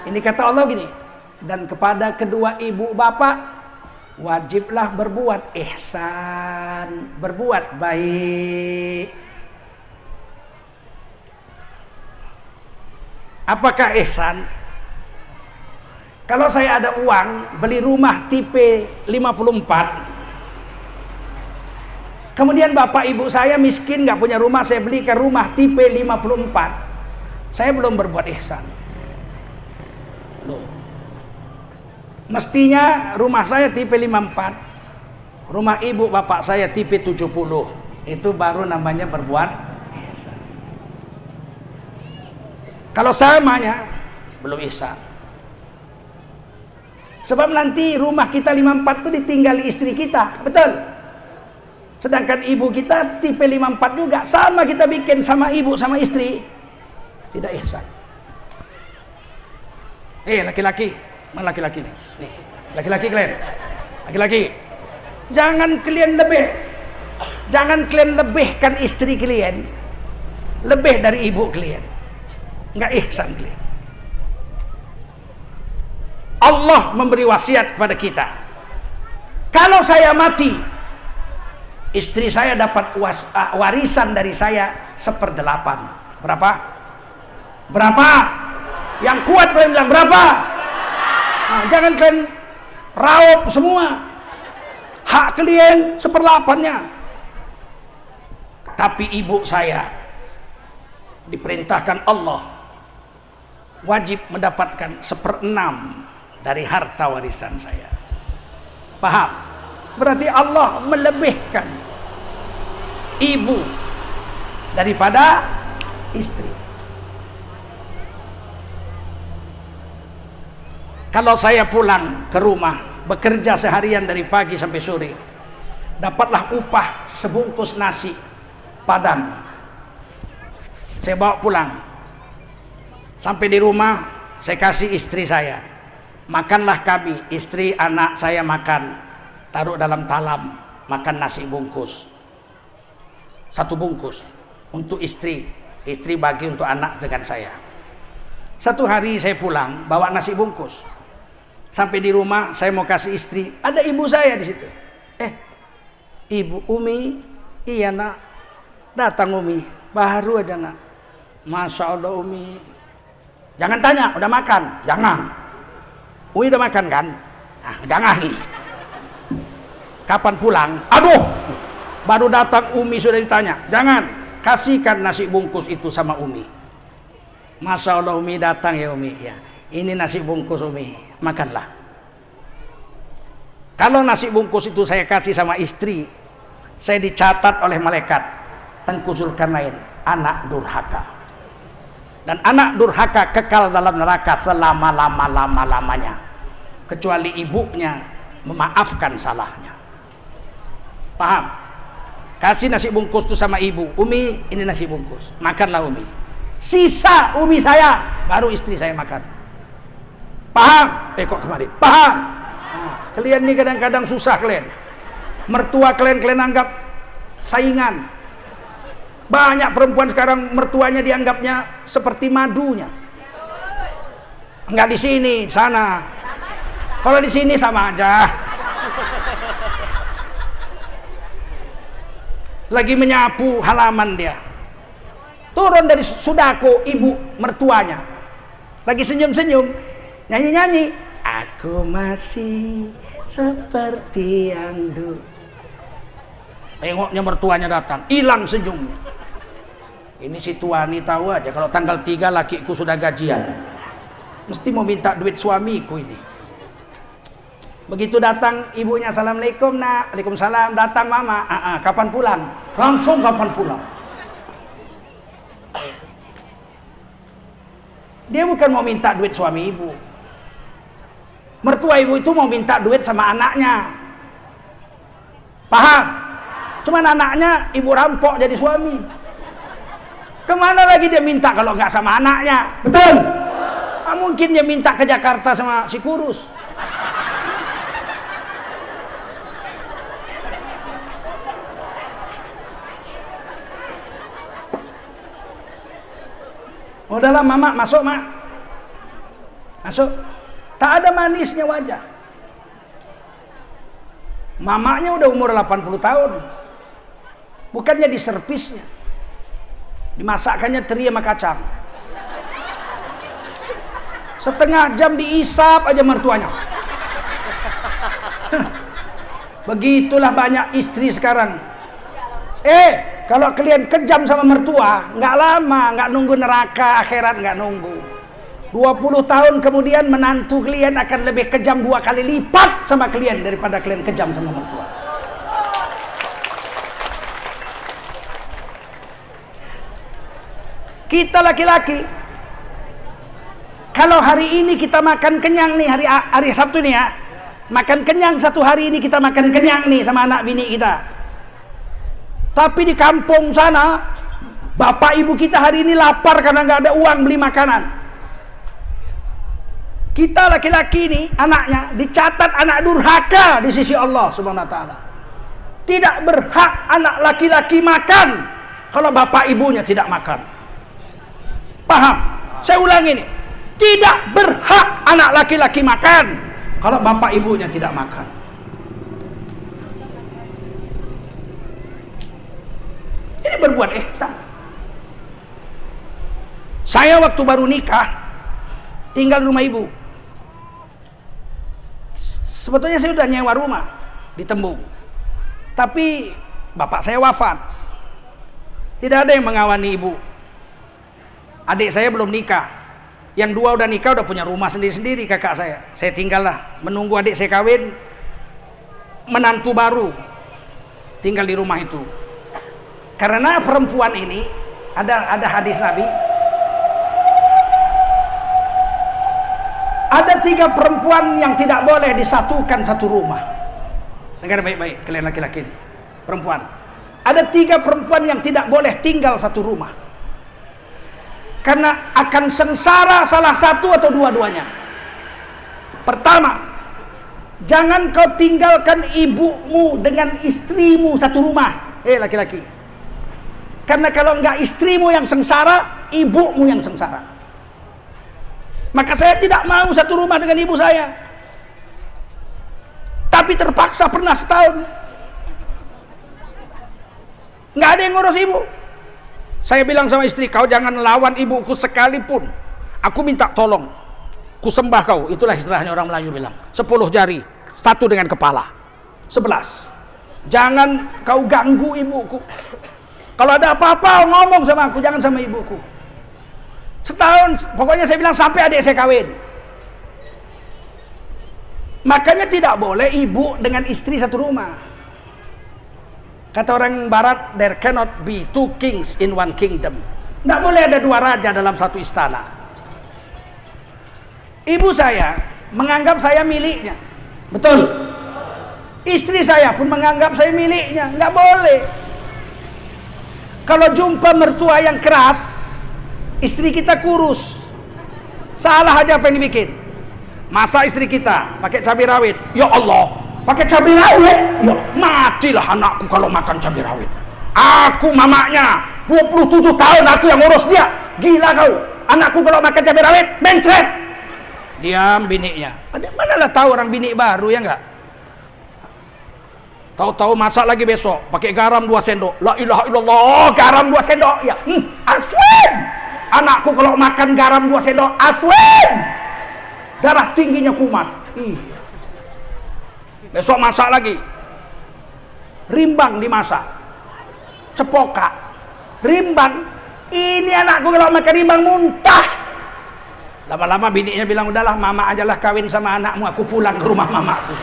Ini kata Allah gini, dan kepada kedua ibu bapak wajiblah berbuat ihsan, berbuat baik. Apakah ihsan? Kalau saya ada uang beli rumah tipe 54, kemudian bapak ibu saya miskin nggak punya rumah, saya belikan rumah tipe 54, saya belum berbuat ihsan. Loh. Mestinya rumah saya tipe 54, rumah ibu bapak saya tipe 70, itu baru namanya berbuat ihsan. Kalau samanya belum ihsan. Sebab nanti rumah kita 54 itu ditinggali istri kita, betul? Sedangkan ibu kita tipe 54 juga, sama kita bikin sama ibu sama istri, tidak ihsan. Laki-laki, mana laki-laki nih? Nih, laki-laki kalian, laki-laki, jangan kalian lebihkan istri kalian lebih dari ibu kalian, nggak ihsan kalian. Allah memberi wasiat kepada kita, kalau saya mati, istri saya dapat warisan dari saya 1/8. Berapa? Berapa? Yang kuat kalian bilang berapa? Nah, jangan kalian raup semua. Hak kalian 1/8-nya. Tapi ibu saya diperintahkan Allah wajib mendapatkan 1/6 dari harta warisan saya. Paham? Berarti Allah melebihkan ibu daripada istri. Kalau saya pulang ke rumah, bekerja seharian dari pagi sampai sore, Dapatlah upah sebungkus nasi padang. Saya bawa pulang. Sampai di rumah, saya kasih istri saya. Makanlah kami, istri anak saya makan. Taruh dalam talam, makan nasi bungkus. 1 bungkus untuk istri. Istri bagi untuk anak dengan saya. Satu hari saya pulang, bawa nasi bungkus. Sampai di rumah, saya mau kasih istri. Ada ibu saya di situ. Ibu Umi, iya nak. Datang Umi, baru aja nak. Masya Allah Umi. Jangan tanya, udah makan? Jangan. Umi udah makan kan? Nah, jangan. Kapan pulang? Aduh, baru datang Umi sudah ditanya. Jangan, kasihkan nasi bungkus itu sama Umi. Masya Allah Umi datang ya Umi. Ya, ini nasi bungkus Umi, makanlah. Kalau nasi bungkus itu saya kasih sama istri, saya dicatat oleh malaikat Tengku Zulkarnain, anak durhaka. Dan anak durhaka kekal dalam neraka selama-lama-lama-lamanya. Kecuali ibunya memaafkan salahnya. Paham? Kasih nasi bungkus itu sama ibu. Umi, ini nasi bungkus. Makanlah Umi. Sisa Umi saya, baru istri saya makan. Paham? Kok kemarin? Paham? Nah, kalian ini kadang-kadang susah kalian. Mertua kalian anggap saingan. Banyak perempuan sekarang mertuanya dianggapnya seperti madunya. Enggak di sini, sana. Kalau di sini sama aja. Lagi menyapu halaman dia. Turun dari sudako ibu mertuanya. Lagi senyum-senyum, nyanyi-nyanyi. Aku masih seperti yang dulu. Tengoknya mertuanya datang, hilang senyumnya. Ini si tuani tahu aja kalau tanggal 3 lakiku sudah gajian. Mesti mau minta duit suamiku ini. Begitu datang ibunya, assalamualaikum nak. Waalaikumsalam. Datang mama. Kapan pulang? Langsung kapan pulang. Dia bukan mau minta duit suami ibu. Mertua ibu itu mau minta duit sama anaknya. Paham? Cuman anaknya ibu rampok jadi suami. Kemana lagi dia minta kalau nggak sama anaknya? Betul? Mungkin dia minta ke Jakarta sama si kurus. Udahlah mama, masuk mak. Masuk. Tak ada manisnya wajah. Mamanya udah umur 80 tahun. Bukannya diservisnya. Dimasakkannya teri sama kacang. Setengah jam diisap aja mertuanya. Begitulah banyak istri sekarang. Kalau kalian kejam sama mertua, nggak lama, nggak nunggu neraka akhirat, nggak nunggu. 20 tahun kemudian menantu kalian akan lebih kejam 2 kali lipat sama kalian daripada kalian kejam sama mertua. Kita laki-laki, kalau hari ini kita makan kenyang nih, hari Sabtu nih ya, makan kenyang satu hari ini kita makan kenyang nih sama anak bini kita. Tapi di kampung sana, bapak ibu kita hari ini lapar karena nggak ada uang beli makanan. Kita laki-laki ini, anaknya dicatat anak durhaka di sisi Allah Subhanahu wa taala. Tidak berhak anak laki-laki makan kalau bapak ibunya tidak makan. Paham? Saya ulangi ini. Tidak berhak anak laki-laki makan kalau bapak ibunya tidak makan. Ini berbuat ihsan. Saya waktu baru nikah tinggal di rumah ibu. Sebetulnya saya sudah nyewa rumah di Tembung. Tapi bapak saya wafat. Tidak ada yang mengawani ibu. Adik saya belum nikah. Yang 2 udah nikah, udah punya rumah sendiri-sendiri kakak saya. Saya tinggallah menunggu adik saya kawin. Menantu baru tinggal di rumah itu. Karena perempuan ini ada hadis Nabi. Ada 3 perempuan yang tidak boleh disatukan satu rumah. Dengar baik-baik kalian laki-laki ini. perempuan. Ada 3 perempuan yang tidak boleh tinggal satu rumah, karena akan sengsara salah satu atau dua-duanya. Pertama, jangan kau tinggalkan ibumu dengan istrimu satu rumah. Laki-laki, karena kalau enggak istrimu yang sengsara, ibumu yang sengsara. Maka saya tidak mau satu rumah dengan ibu saya, tapi terpaksa pernah setahun nggak ada yang ngurus ibu. Saya bilang sama istri, kau jangan lawan ibuku sekalipun, aku minta tolong, ku sembah kau. Itulah istilahnya orang Melayu bilang, 10 jari, 1 dengan kepala, 11. Jangan kau ganggu ibuku. Kalau ada apa-apa ngomong sama aku, jangan sama ibuku. Setahun, pokoknya saya bilang sampai adik saya kawin. Makanya tidak boleh ibu dengan istri satu rumah. Kata orang barat, there cannot be 2 kings in 1 kingdom. Tidak boleh ada 2 raja dalam satu istana. Ibu saya menganggap saya miliknya, betul. Istri saya pun menganggap saya miliknya. Nggak boleh. Kalau jumpa mertua yang keras, istri kita kurus, salah aja apa yang dibikin. Masa istri kita pakai cabai rawit, ya Allah, pakai cabai rawit, ya matilah anakku kalau makan cabai rawit. Aku mamanya 27 tahun aku yang ngurus dia. Gila kau, anakku kalau makan cabai rawit mencret. Diam biniknya. Manalah tahu orang binik baru, ya enggak? Tahu-tahu masak lagi besok pakai garam 2 sendok. La ilaha illallah, garam 2 sendok. Ya, aswin. Anakku kalau makan garam 2 sendok, aswin. Darah tingginya kumat. Besok masak lagi. Rimbang dimasak. Cepoka. Rimbang. Ini anakku kalau makan rimbang muntah. Lama-lama biniknya bilang, udahlah mama ajalah kawin sama anakmu, aku pulang ke rumah mamaku.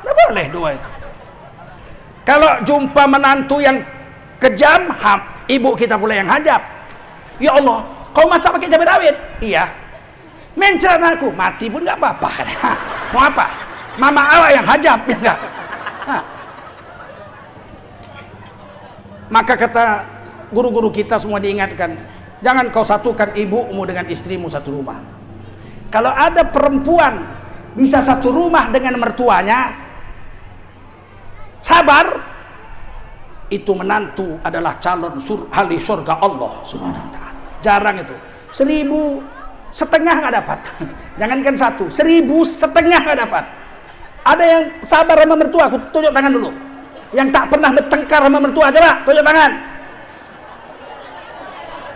Tidak boleh 2 itu. Kalau jumpa menantu yang kejam, ibu kita pula yang hajab. Ya Allah, kau masak pakai cabai rawit? Iya. Mencret anakku, mati pun nggak apa-apa kan? Mau apa? Mama awak yang hajab, ya enggak? Maka kata guru-guru kita semua diingatkan, jangan kau satukan ibumu dengan istrimu satu rumah. Kalau ada perempuan bisa satu rumah dengan mertuanya, sabar, itu menantu adalah calon ahli surga Allah Subhanahu wa ta'ala. Jarang itu. 1.500 nggak dapat. Jangankan 1, 1.500 nggak dapat. Ada yang sabar sama mertua, aku tunjuk tangan dulu. Yang tak pernah bertengkar sama mertua, coba tunjuk tangan.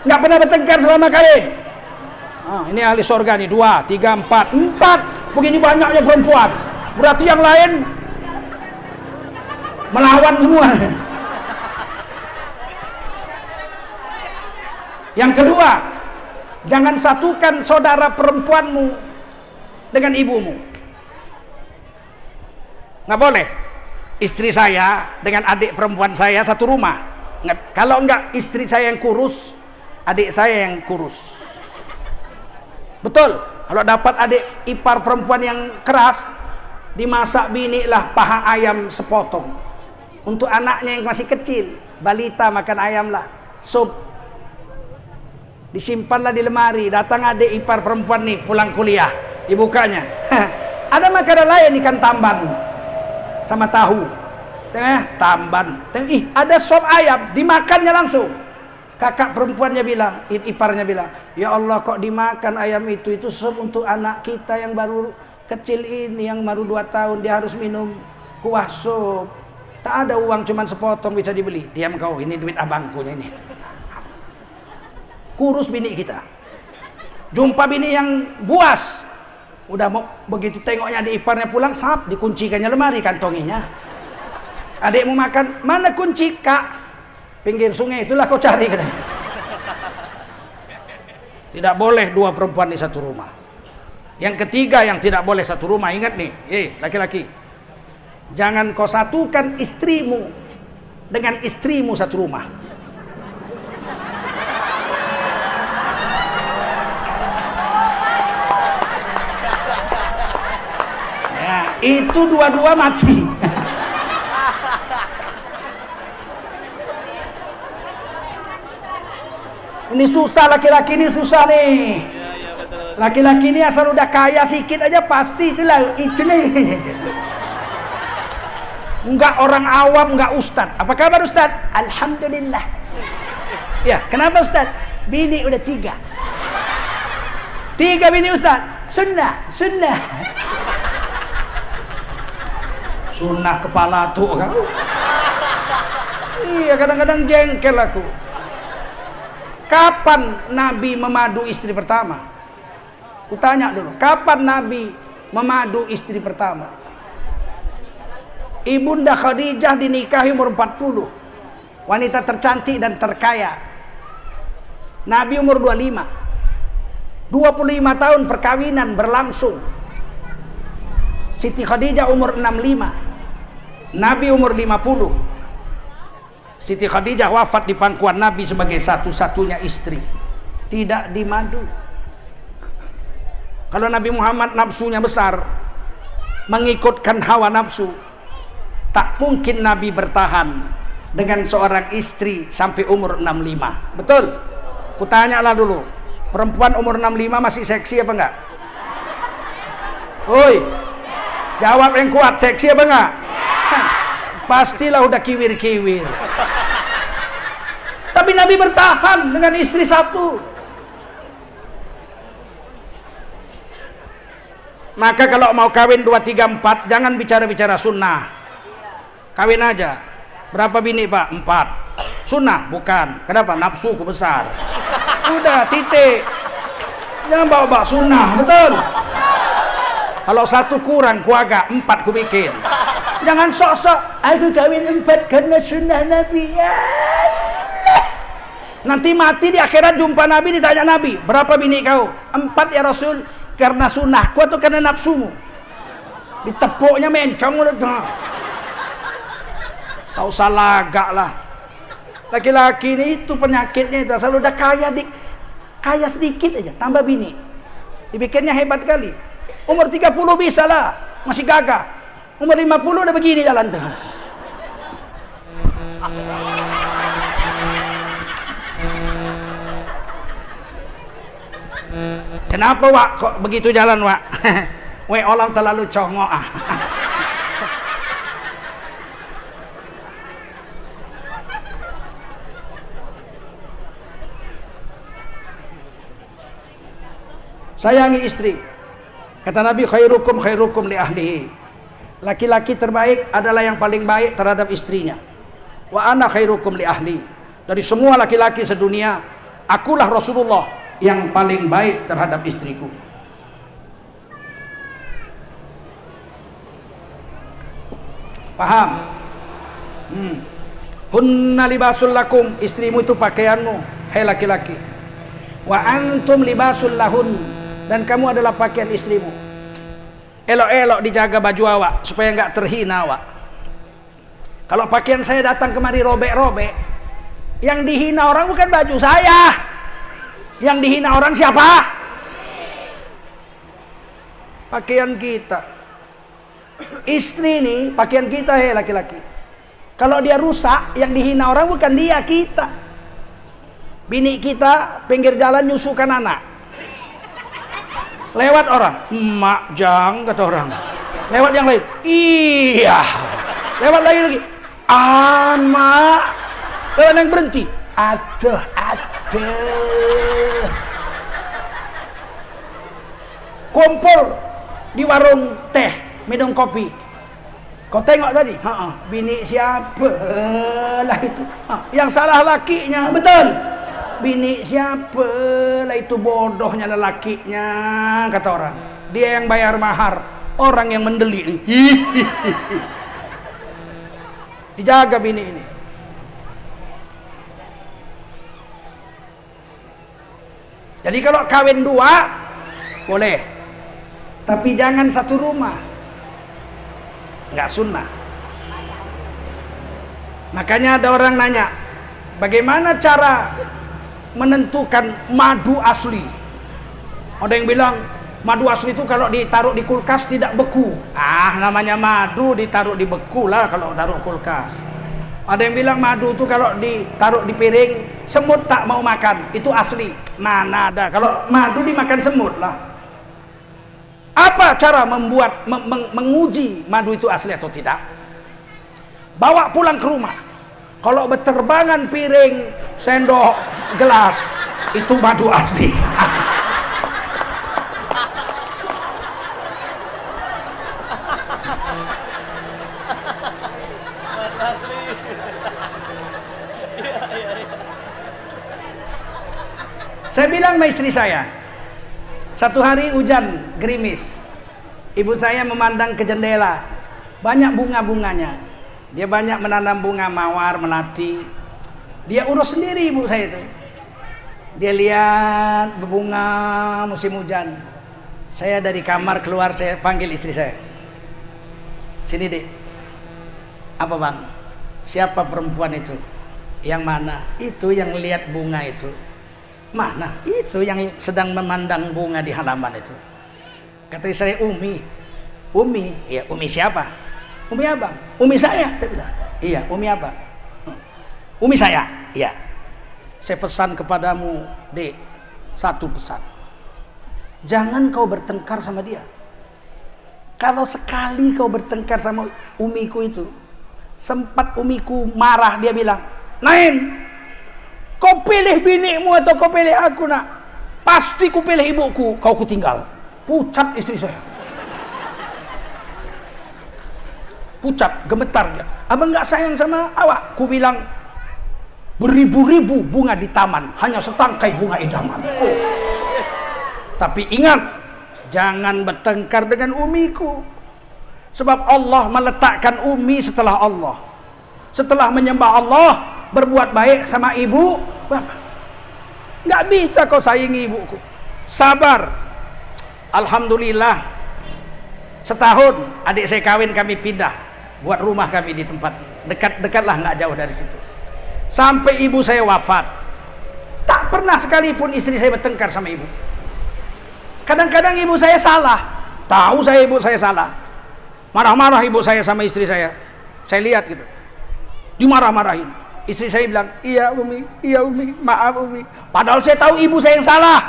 Nggak pernah bertengkar selama kawin. Ini ahli surga nih, 2, 3, 4. Begini banyaknya perempuan. Berarti yang lain melawan semua. Yang kedua, jangan satukan saudara perempuanmu dengan ibumu. Nggak boleh. Istri saya dengan adik perempuan saya satu rumah. Kalau enggak, istri saya yang kurus, adik saya yang kurus. Betul. Kalau dapat adik ipar perempuan yang keras, dimasak bini lah paha ayam sepotong. Untuk anaknya yang masih kecil, balita makan ayam lah, sup. Disimpanlah di lemari. Datang adik ipar perempuan nih pulang kuliah, dibukanya. Ada makanan lain, ikan tamban sama tahu. Tamban. Ada sop ayam, dimakannya langsung. Kakak perempuannya bilang, iparnya bilang, ya Allah kok dimakan ayam itu sop untuk anak kita yang baru kecil ini, yang baru 2 tahun, dia harus minum kuah sup. Tak ada uang, cuman sepotong bisa dibeli. Diam kau, ini duit abangku ini. Kurus bini kita. Jumpa bini yang buas, udah mau begitu tengoknya adik iparnya pulang, dikuncikannya lemari kantonginya. Adikmu makan, mana kunci kak? Pinggir sungai itulah kau cari katanya. Tidak boleh 2 perempuan di satu rumah. Yang ketiga yang tidak boleh satu rumah, ingat nih, laki-laki, jangan kau satukan istrimu dengan istrimu satu rumah. Ya, itu dua-dua mati. Ini susah, laki-laki ini susah nih. Laki-laki ini asal udah kaya sikit aja pasti itulah enggak orang awam, enggak ustad. Apa kabar ustad? Alhamdulillah. Ya, kenapa ustad? Bini udah 3 bini ustad. Sunnah kepala tuh kau. Iya, kadang-kadang jengkel aku. Kapan Nabi memadu istri pertama? Kutanya dulu, kapan Nabi memadu istri pertama? Ibunda Khadijah dinikahi umur 40. Wanita tercantik dan terkaya. Nabi umur 25. 25 tahun perkawinan berlangsung. Siti Khadijah umur 65. Nabi umur 50. Siti Khadijah wafat di pangkuan Nabi sebagai satu-satunya istri. Tidak dimadu. Kalau Nabi Muhammad nafsunya besar, mengikutkan hawa nafsu, tak mungkin Nabi bertahan dengan seorang istri sampai umur 65. Betul? Kutanyalah dulu, perempuan umur 65 masih seksi apa enggak? Oi, jawab yang kuat, seksi apa enggak? Pastilah udah kiwir-kiwir. Tapi Nabi bertahan dengan istri 1. Maka kalau mau kawin 2, 3, 4, jangan bicara-bicara sunnah. Kawin aja. Berapa bini pak? 4. Sunnah? Bukan. Kenapa? Nafsuku besar. Udah, titik. Jangan bawa-bawa sunnah. Betul? Kalau 1 kurang, ku agak 4 ku bikin. Jangan sok-sok aku kawin 4 karena sunnah Nabi. Nanti mati di akhirat jumpa Nabi, ditanya Nabi, berapa bini kau? 4 ya Rasul, karena sunnahku atau karena nafsumu? Ditepuknya mencong udah. Tak usah lagak lah. Laki-laki ini itu penyakitnya itu, asal udah kaya sedikit aja tambah bini. Dipikirnya hebat kali. Umur 30 bisa lah, masih gagah. Umur 50 udah begini jalan tuh. Kenapa Wak kok begitu jalan Wak? Wek orang terlalu congok ah. Sayangi istri. Kata Nabi, khairukum li ahlihi. Laki-laki terbaik adalah yang paling baik terhadap istrinya. Wa ana khairukum li ahli. Dari semua laki-laki sedunia, akulah Rasulullah yang paling baik terhadap istriku. Paham? Hunna libasul lakum, istrimu itu pakaianmu, hai laki-laki. Wa antum libasul lahun, dan kamu adalah pakaian istrimu. Elok-elok dijaga baju awak supaya enggak terhina awak. Kalau pakaian saya datang kemari robek-robek, yang dihina orang bukan baju saya. Yang dihina orang siapa? Pakaian kita. Istri ini pakaian kita ya laki-laki. Kalau dia rusak, yang dihina orang bukan dia, kita. Bini kita pinggir jalan nyusukan anak. Lewat orang, emak jang kata orang. Lewat yang lain, iya. Lewat lagi, mak. Lewat yang berhenti, aduh. Kumpul di warung teh, minum kopi. Kau tengok tadi, bini siapa lah itu? Yang salah lakinya, betul. Bini siapa lah itu, bodohnya lelakinya kata orang. Dia yang bayar mahar, orang yang mendelik. Dijaga bini ini. Jadi kalau kawin 2 boleh, tapi jangan satu rumah, nggak sunnah. Makanya ada orang nanya, bagaimana cara menentukan madu asli? Ada yang bilang madu asli itu kalau ditaruh di kulkas tidak beku. Namanya madu ditaruh di beku lah kalau taruh kulkas. Ada yang bilang madu tuh kalau ditaruh di piring semut tak mau makan, itu asli. Mana ada, kalau madu dimakan semut lah. Apa cara menguji madu itu asli atau tidak? Bawa pulang ke rumah. Kalau berterbangan piring, sendok, gelas, itu madu asli. Saya bilang sama istri saya, satu hari hujan gerimis, ibu saya memandang ke jendela, banyak bunga-bunganya. Dia banyak menanam bunga mawar, melati. Dia urus sendiri ibu saya itu. Dia lihat berbunga musim hujan. Saya dari kamar keluar, saya panggil istri saya. Sini dek. Apa bang? Siapa perempuan itu? Yang mana? Itu yang lihat bunga itu. Mana? Itu yang sedang memandang bunga di halaman itu. Kata saya, Umi. Umi? Iya, Umi siapa? Umi abang? Umi saya? Saya bilang, iya, Umi abang. Umi saya? Iya. Saya pesan kepadamu, dek, satu pesan. Jangan kau bertengkar sama dia. Kalau sekali kau bertengkar sama umiku itu, sempat umiku marah, dia bilang, Naim, kau pilih binikmu atau kau pilih aku nak? Pasti ku pilih ibuku, kau ku tinggal. Pucat istri saya. Pucat, gemetar dia. Abang gak sayang sama awak? Ku bilang, beribu-ribu bunga di taman, hanya setangkai bunga idaman. Oh. Tapi ingat, jangan bertengkar dengan umiku. Sebab Allah meletakkan umi setelah Allah. Setelah menyembah Allah, berbuat baik sama ibu bapak. Nggak bisa kau saingi ibuku. Sabar. Alhamdulillah, setahun adik saya kawin, kami pindah buat rumah kami di tempat dekat-dekat lah, nggak jauh dari situ. Sampai ibu saya wafat, tak pernah sekalipun istri saya bertengkar sama ibu. Kadang-kadang ibu saya salah, tahu saya ibu saya salah, marah-marah ibu saya sama istri saya lihat gitu, dimarah-marahin. Istri saya bilang, iya umi, maaf umi. Padahal saya tahu ibu saya yang salah.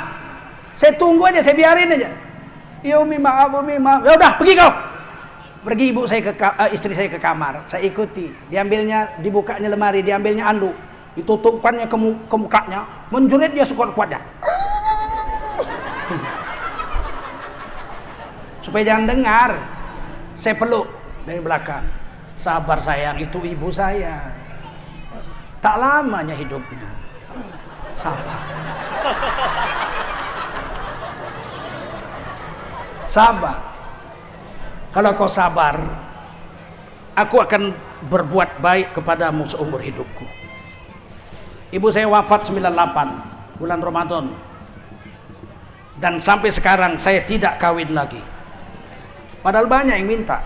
Saya tunggu aja, saya biarin aja. Iya umi, maaf umi, maaf. Ya udah, pergi kau. Pergi ibu saya istri saya ke kamar. Saya ikuti. Diambilnya, dibukanya lemari, diambilnya anduk, ditutupkannya ke mukanya, menjerit dia sekuat-kuatnya. Supaya jangan dengar. Saya peluk dari belakang. Sabar sayang, itu ibu saya. Tak lamanya hidupnya. Sabar. Sabar. Kalau kau sabar, aku akan berbuat baik kepadamu seumur hidupku. Ibu saya wafat 98 bulan Ramadan. Dan sampai sekarang saya tidak kawin lagi. Padahal banyak yang minta.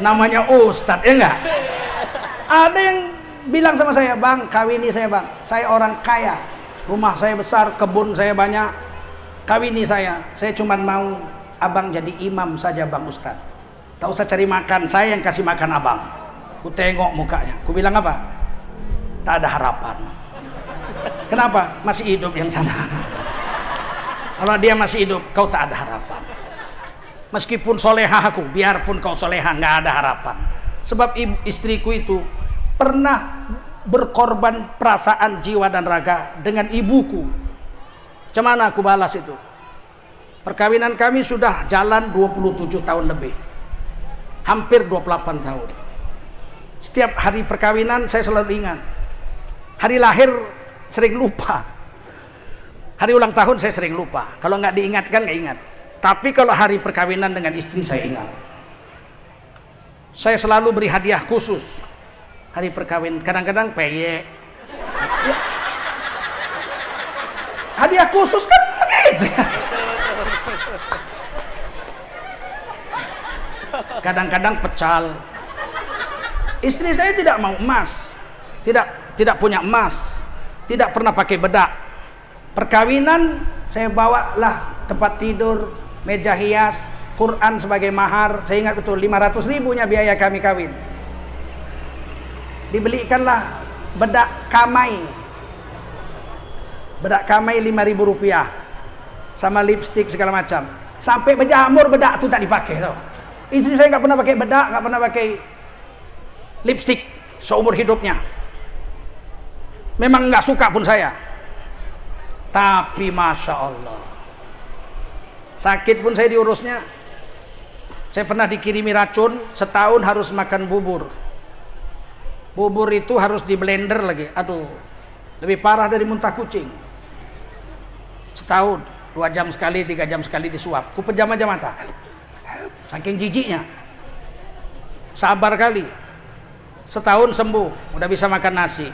Namanya Ustadz, ya enggak? Ada yang bilang sama saya, bang, kawini saya bang. Saya orang kaya, rumah saya besar, kebun saya banyak. Kawini saya cuma mau abang jadi imam saja bang Ustadz. Tak usah cari makan, saya yang kasih makan abang. Ku tengok mukanya, ku bilang apa? Tak ada harapan. Kenapa? Masih hidup yang sana. Kalau dia masih hidup, kau tak ada harapan. Meskipun solehah aku, biarpun kau solehah, nggak ada harapan. Sebab istriku itu pernah berkorban perasaan jiwa dan raga dengan ibuku. Macam mana aku balas itu? Perkawinan kami sudah jalan 27 tahun lebih. Hampir 28 tahun. Setiap hari perkawinan saya selalu ingat. Hari lahir sering lupa. Hari ulang tahun saya sering lupa. Kalau nggak diingatkan nggak ingat. Tapi kalau hari perkawinan dengan istri saya ingat. Saya selalu beri hadiah khusus hari perkawinan. Kadang-kadang peyek. Ya. Hadiah khusus kan begitu ya. Kadang-kadang pecal. Istri saya tidak mau emas, tidak punya emas, tidak pernah pakai bedak. Perkawinan saya bawalah tempat tidur, meja hias, Quran sebagai mahar. Saya ingat betul 500 ribunya biaya kami kawin. Dibelikanlah bedak kamai. Bedak kamai 5.000 rupiah. Sama lipstik segala macam. Sampai berjamur bedak tu tak dipakai tau. Istri saya nggak pernah pakai bedak, nggak pernah pakai lipstik seumur hidupnya. Memang nggak suka pun saya. Tapi Masya Allah, sakit pun saya diurusnya. Saya pernah dikirimi racun, setahun harus makan bubur. Bubur itu harus di blender lagi. Aduh, lebih parah dari muntah kucing. Setahun, 2 jam sekali, 3 jam sekali disuap. Ku pejam aja mata, saking jijiknya. Sabar kali. Setahun sembuh, udah bisa makan nasi.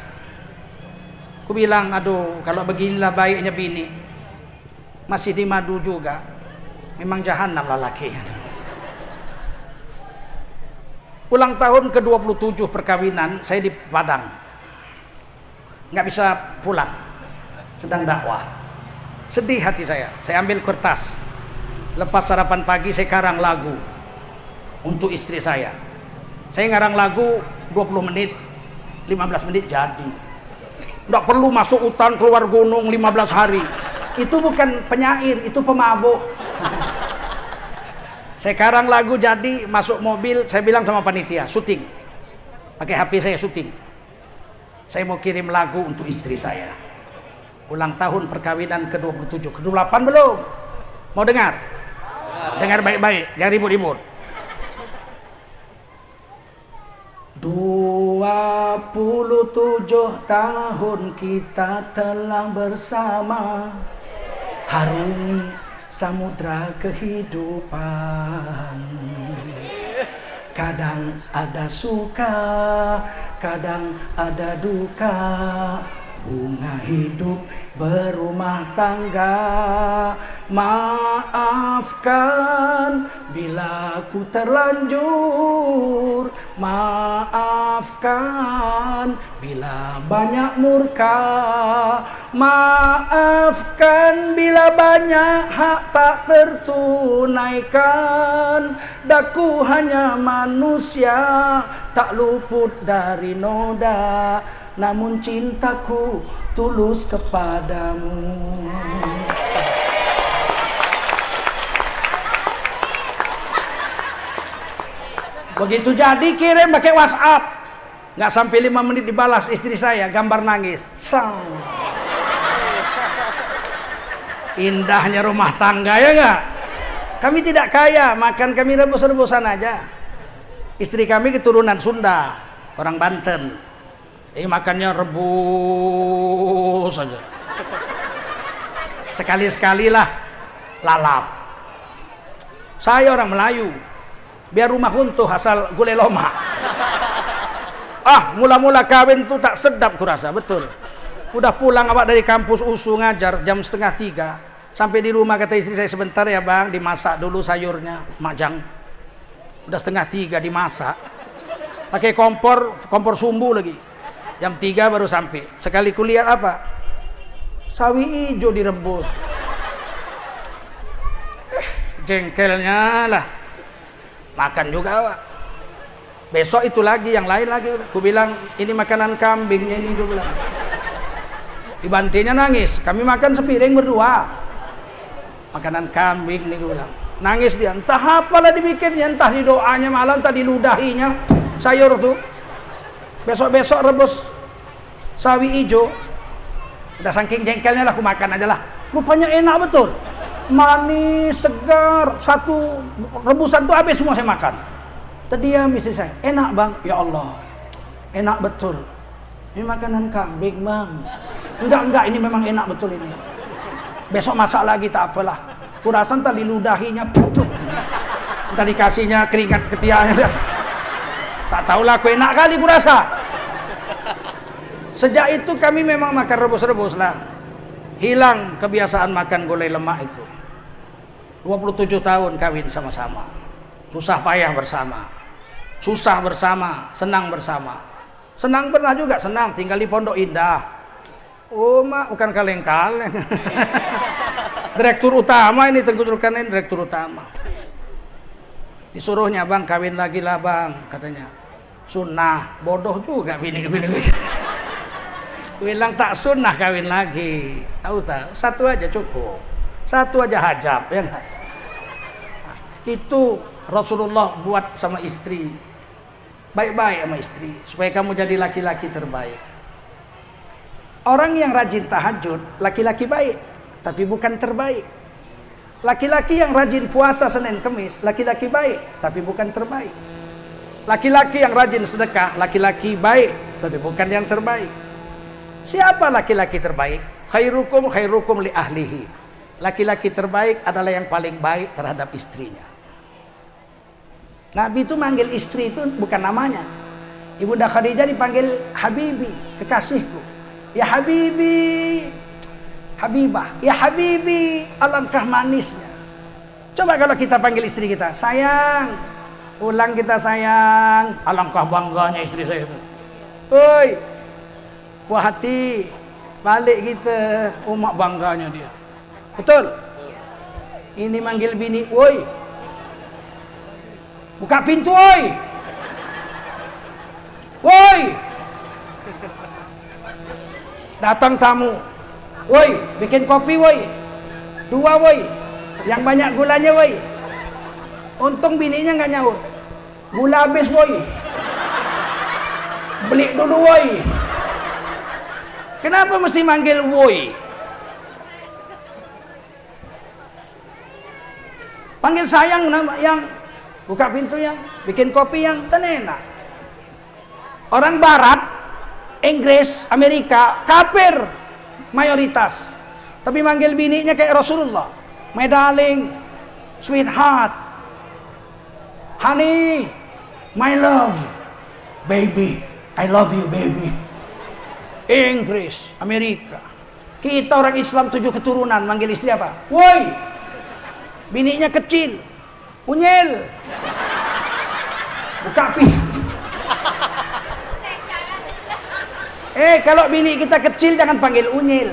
Ku bilang, aduh, kalau beginilah baiknya bini. Masih di madu juga. Memang jahanam lelakinya. Ulang tahun ke-27 perkawinan saya di Padang, nggak bisa pulang, sedang dakwah. Sedih hati saya ambil kertas, lepas sarapan pagi saya karang lagu untuk istri saya. Saya ngarang lagu 20 menit, 15 menit jadi. Nggak perlu masuk hutan keluar gunung 15 hari. Itu bukan penyair, itu pemabuk. Saya karang lagu jadi, masuk mobil, saya bilang sama panitia, syuting. Pakai HP saya syuting. Saya mau kirim lagu untuk istri saya. Ulang tahun perkawinan ke-27, ke-28 belum? Mau dengar? Dengar baik-baik, jangan ribut-ribut. 27 tahun kita telah bersama, harungi samudra kehidupan. Kadang ada suka, kadang ada duka. Bunga hidup berumah tangga. Maafkan bila ku terlanjur, maafkan bila banyak murka, maafkan bila banyak hak tak tertunaikan. Daku hanya manusia, tak luput dari noda, namun cintaku tulus kepadamu. Begitu jadi kirim pakai WhatsApp, nggak sampai 5 menit dibalas istri saya, gambar nangis. Indahnya rumah tangga, ya nggak? Kami tidak kaya, makan kami rebus-rebusan aja. Istri kami keturunan Sunda, orang Banten. Makannya rebus saja. Sekali-sekali lah lalap. Saya orang Melayu, biar rumah runtuh asal gulai lomak. Mula-mula kawin tuh tak sedap kurasa, betul. Udah pulang awak dari kampus USU ngajar jam 2:30. Sampai di rumah kata istri saya, sebentar ya bang, dimasak dulu sayurnya, majang. Udah 2:30 dimasak. Pakai kompor sumbu lagi. Jam 3 baru sampai. Sekali kuliah apa? Sawi hijau direbus. Jengkelnya lah. Makan juga Pak. Besok itu lagi, yang lain lagi. Aku bilang, ini makanan kambingnya ini, aku bilang. Dibantinya nangis. Kami makan sepiring berdua. Makanan kambing ini, aku bilang. Nangis dia. Entah apalah dibikinnya, entah di doanya malam, entah di ludahinya. Sayur tuh. Besok-besok rebus sawi hijau. Udah saking jengkelnya lah, aku makan aja lah. Rupanya enak betul. Manis, segar. Satu rebusan tuh habis semua saya makan. Terdiam istri saya. Enak bang. Ya Allah. Enak betul. Ini makanan kambing bang. Enggak, ini memang enak betul ini. Besok masak lagi tak apalah. Kurasa entar diludahinya. Entar dikasihnya keringat ketiaknya. Tak tahulah aku enak kali kurasa. Sejak itu kami memang makan rebus-rebus lah. Hilang kebiasaan makan gulai lemak itu. 27 tahun kawin sama-sama. Susah payah bersama. Susah bersama, senang bersama. Senang pernah juga, senang tinggal di Pondok Indah. Oh mak, bukan kaleng-kaleng. Direktur utama ini, tengkuturkan ini direktur utama. Disuruhnya bang, kawin lagi lah bang, katanya. Sunnah, bodoh juga bini-bini. Bilang tak sunnah kawin lagi. Tahu tak? Satu aja cukup. Satu aja hajab, ya enggak? Itu Rasulullah buat sama istri. Baik-baik sama istri supaya kamu jadi laki-laki terbaik. Orang yang rajin tahajud, laki-laki baik, tapi bukan terbaik. Laki-laki yang rajin puasa Senin Kemis, laki-laki baik, tapi bukan terbaik. Laki-laki yang rajin sedekah, laki-laki baik, tapi bukan yang terbaik. Siapa laki-laki terbaik? Khairukum li ahlihi. Laki-laki terbaik adalah yang paling baik terhadap istrinya. Nabi itu manggil istri itu bukan namanya. Ibunda Khadijah dipanggil Habibi, kekasihku. Ya Habibi, Habibah. Ya Habibi, alangkah manisnya. Coba kalau kita panggil istri kita, sayang. Pulang kita sayang. Alangkah bangganya istri saya itu. Oi, puas hati, balik kita, umak bangganya dia. Betul? Ini manggil bini, woi, buka pintu, woi, woi, datang tamu, woi, bikin kopi, woi, 2, woi, yang banyak gulanya, woi. Untung bininya nggak nyaut, gula habis, woi, beli dulu, woi. Kenapa mesti manggil woi? Panggil sayang yang buka pintu, yang bikin kopi, yang kan enak. Orang barat, Inggris, Amerika, kafir mayoritas. Tapi manggil bininya kayak Rasulullah. My darling, sweetheart, honey, my love, baby, I love you, baby. Inggris, Amerika. Kita orang Islam 7 keturunan manggil istri apa? Woi. Bininya kecil, unyil. Buka pintu. Kalau bini kita kecil jangan panggil unyil.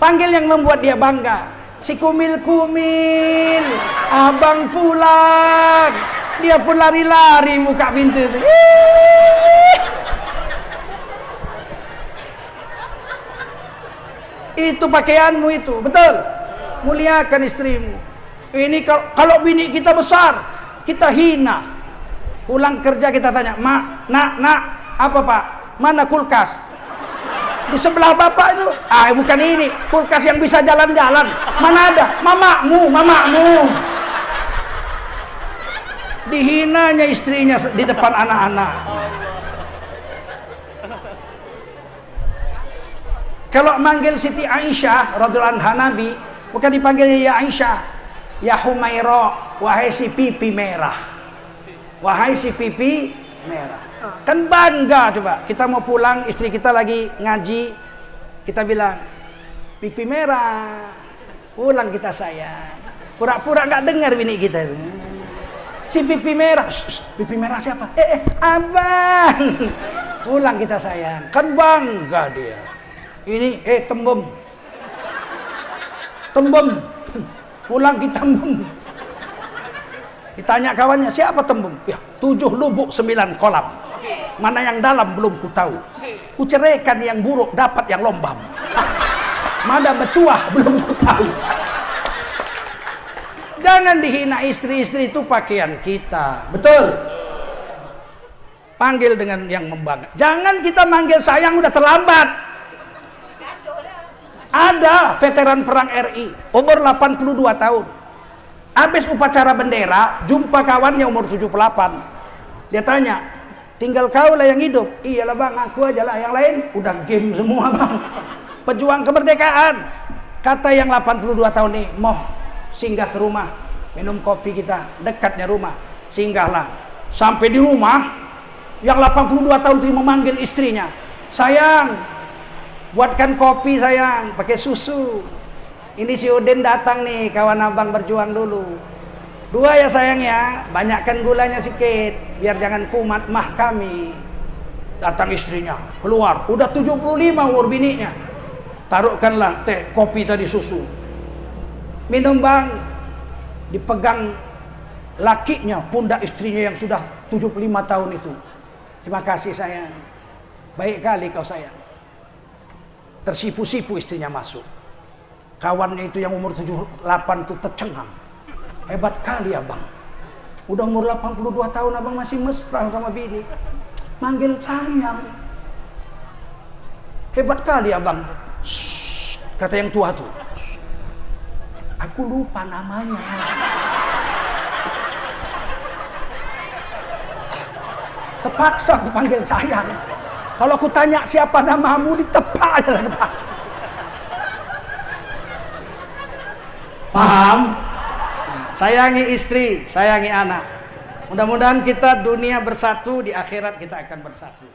Panggil yang membuat dia bangga. Si kumil-kumil, abang pulang. Dia pun lari-lari buka pintu itu. Itu pakaianmu itu, betul. Muliakan istrimu. Ini kalau bini kita besar, kita hina. Pulang kerja kita tanya, mak, nak, apa pak? Mana kulkas? Di sebelah bapak itu, bukan ini, kulkas yang bisa jalan-jalan. Mana ada? Mamamu. Dihinanya istrinya di depan anak-anak. Kalau manggil Siti Aisyah radhiyallahu anha Nabi, bukan dipanggil ya Aisyah, ya Humaira, wahai si pipi merah. Wahai si pipi merah. Kan bangga. Coba kita mau pulang, istri kita lagi ngaji, kita bilang pipi merah. Pulang kita sayang. Pura-pura nggak dengar bini kita itu. Si pipi merah. Pipi merah siapa? Abang. Pulang kita sayang. Kan bangga dia. Ini tembem. Pulang kita tembem. Ditanya kawannya, siapa tembem? Ya, 7 lubuk 9 kolam. Mana yang dalam belum ku tahu. Ku ceraikan yang buruk, dapat yang lombam. Mana betuah belum ku tahu. Jangan dihina istri-istri, itu pakaian kita. Betul? Panggil dengan yang membangga. Jangan kita manggil sayang udah terlambat. Ada veteran perang RI, umur 82 tahun. Habis upacara bendera, jumpa kawannya umur 78. Dia tanya, tinggal kau lah yang hidup. Iyalah bang, aku aja lah, yang lain udah game semua bang. Pejuang kemerdekaan. Kata yang 82 tahun nih, mau singgah ke rumah, minum kopi kita, dekatnya rumah. Singgahlah. Sampai di rumah, yang 82 tahun itu memanggil istrinya. Sayang, buatkan kopi sayang, pakai susu. Ini si Udin datang nih, kawan abang berjuang dulu. 2 ya sayang ya, banyakkan gulanya sedikit, biar jangan kumat mah kami. Datang istrinya, keluar, udah 75 umur bininya. Taruhkanlah teh, kopi tadi, susu. Minum bang. Dipegang lakinya, pundak istrinya yang sudah 75 tahun itu. Terima kasih sayang. Baik kali kau sayang. Tersipu-sipu istrinya masuk. Kawannya itu yang umur 78 itu tercengang. Hebat kali abang. Udah umur 82 tahun abang masih mesra sama bini. Manggil sayang. Hebat kali abang. Shh, kata yang tua tuh. Aku lupa namanya. Terpaksa aku panggil sayang. Kalau aku tanya siapa namamu, ditepak aja lah depan. Paham? Sayangi istri, sayangi anak. Mudah-mudahan kita dunia bersatu, di akhirat kita akan bersatu.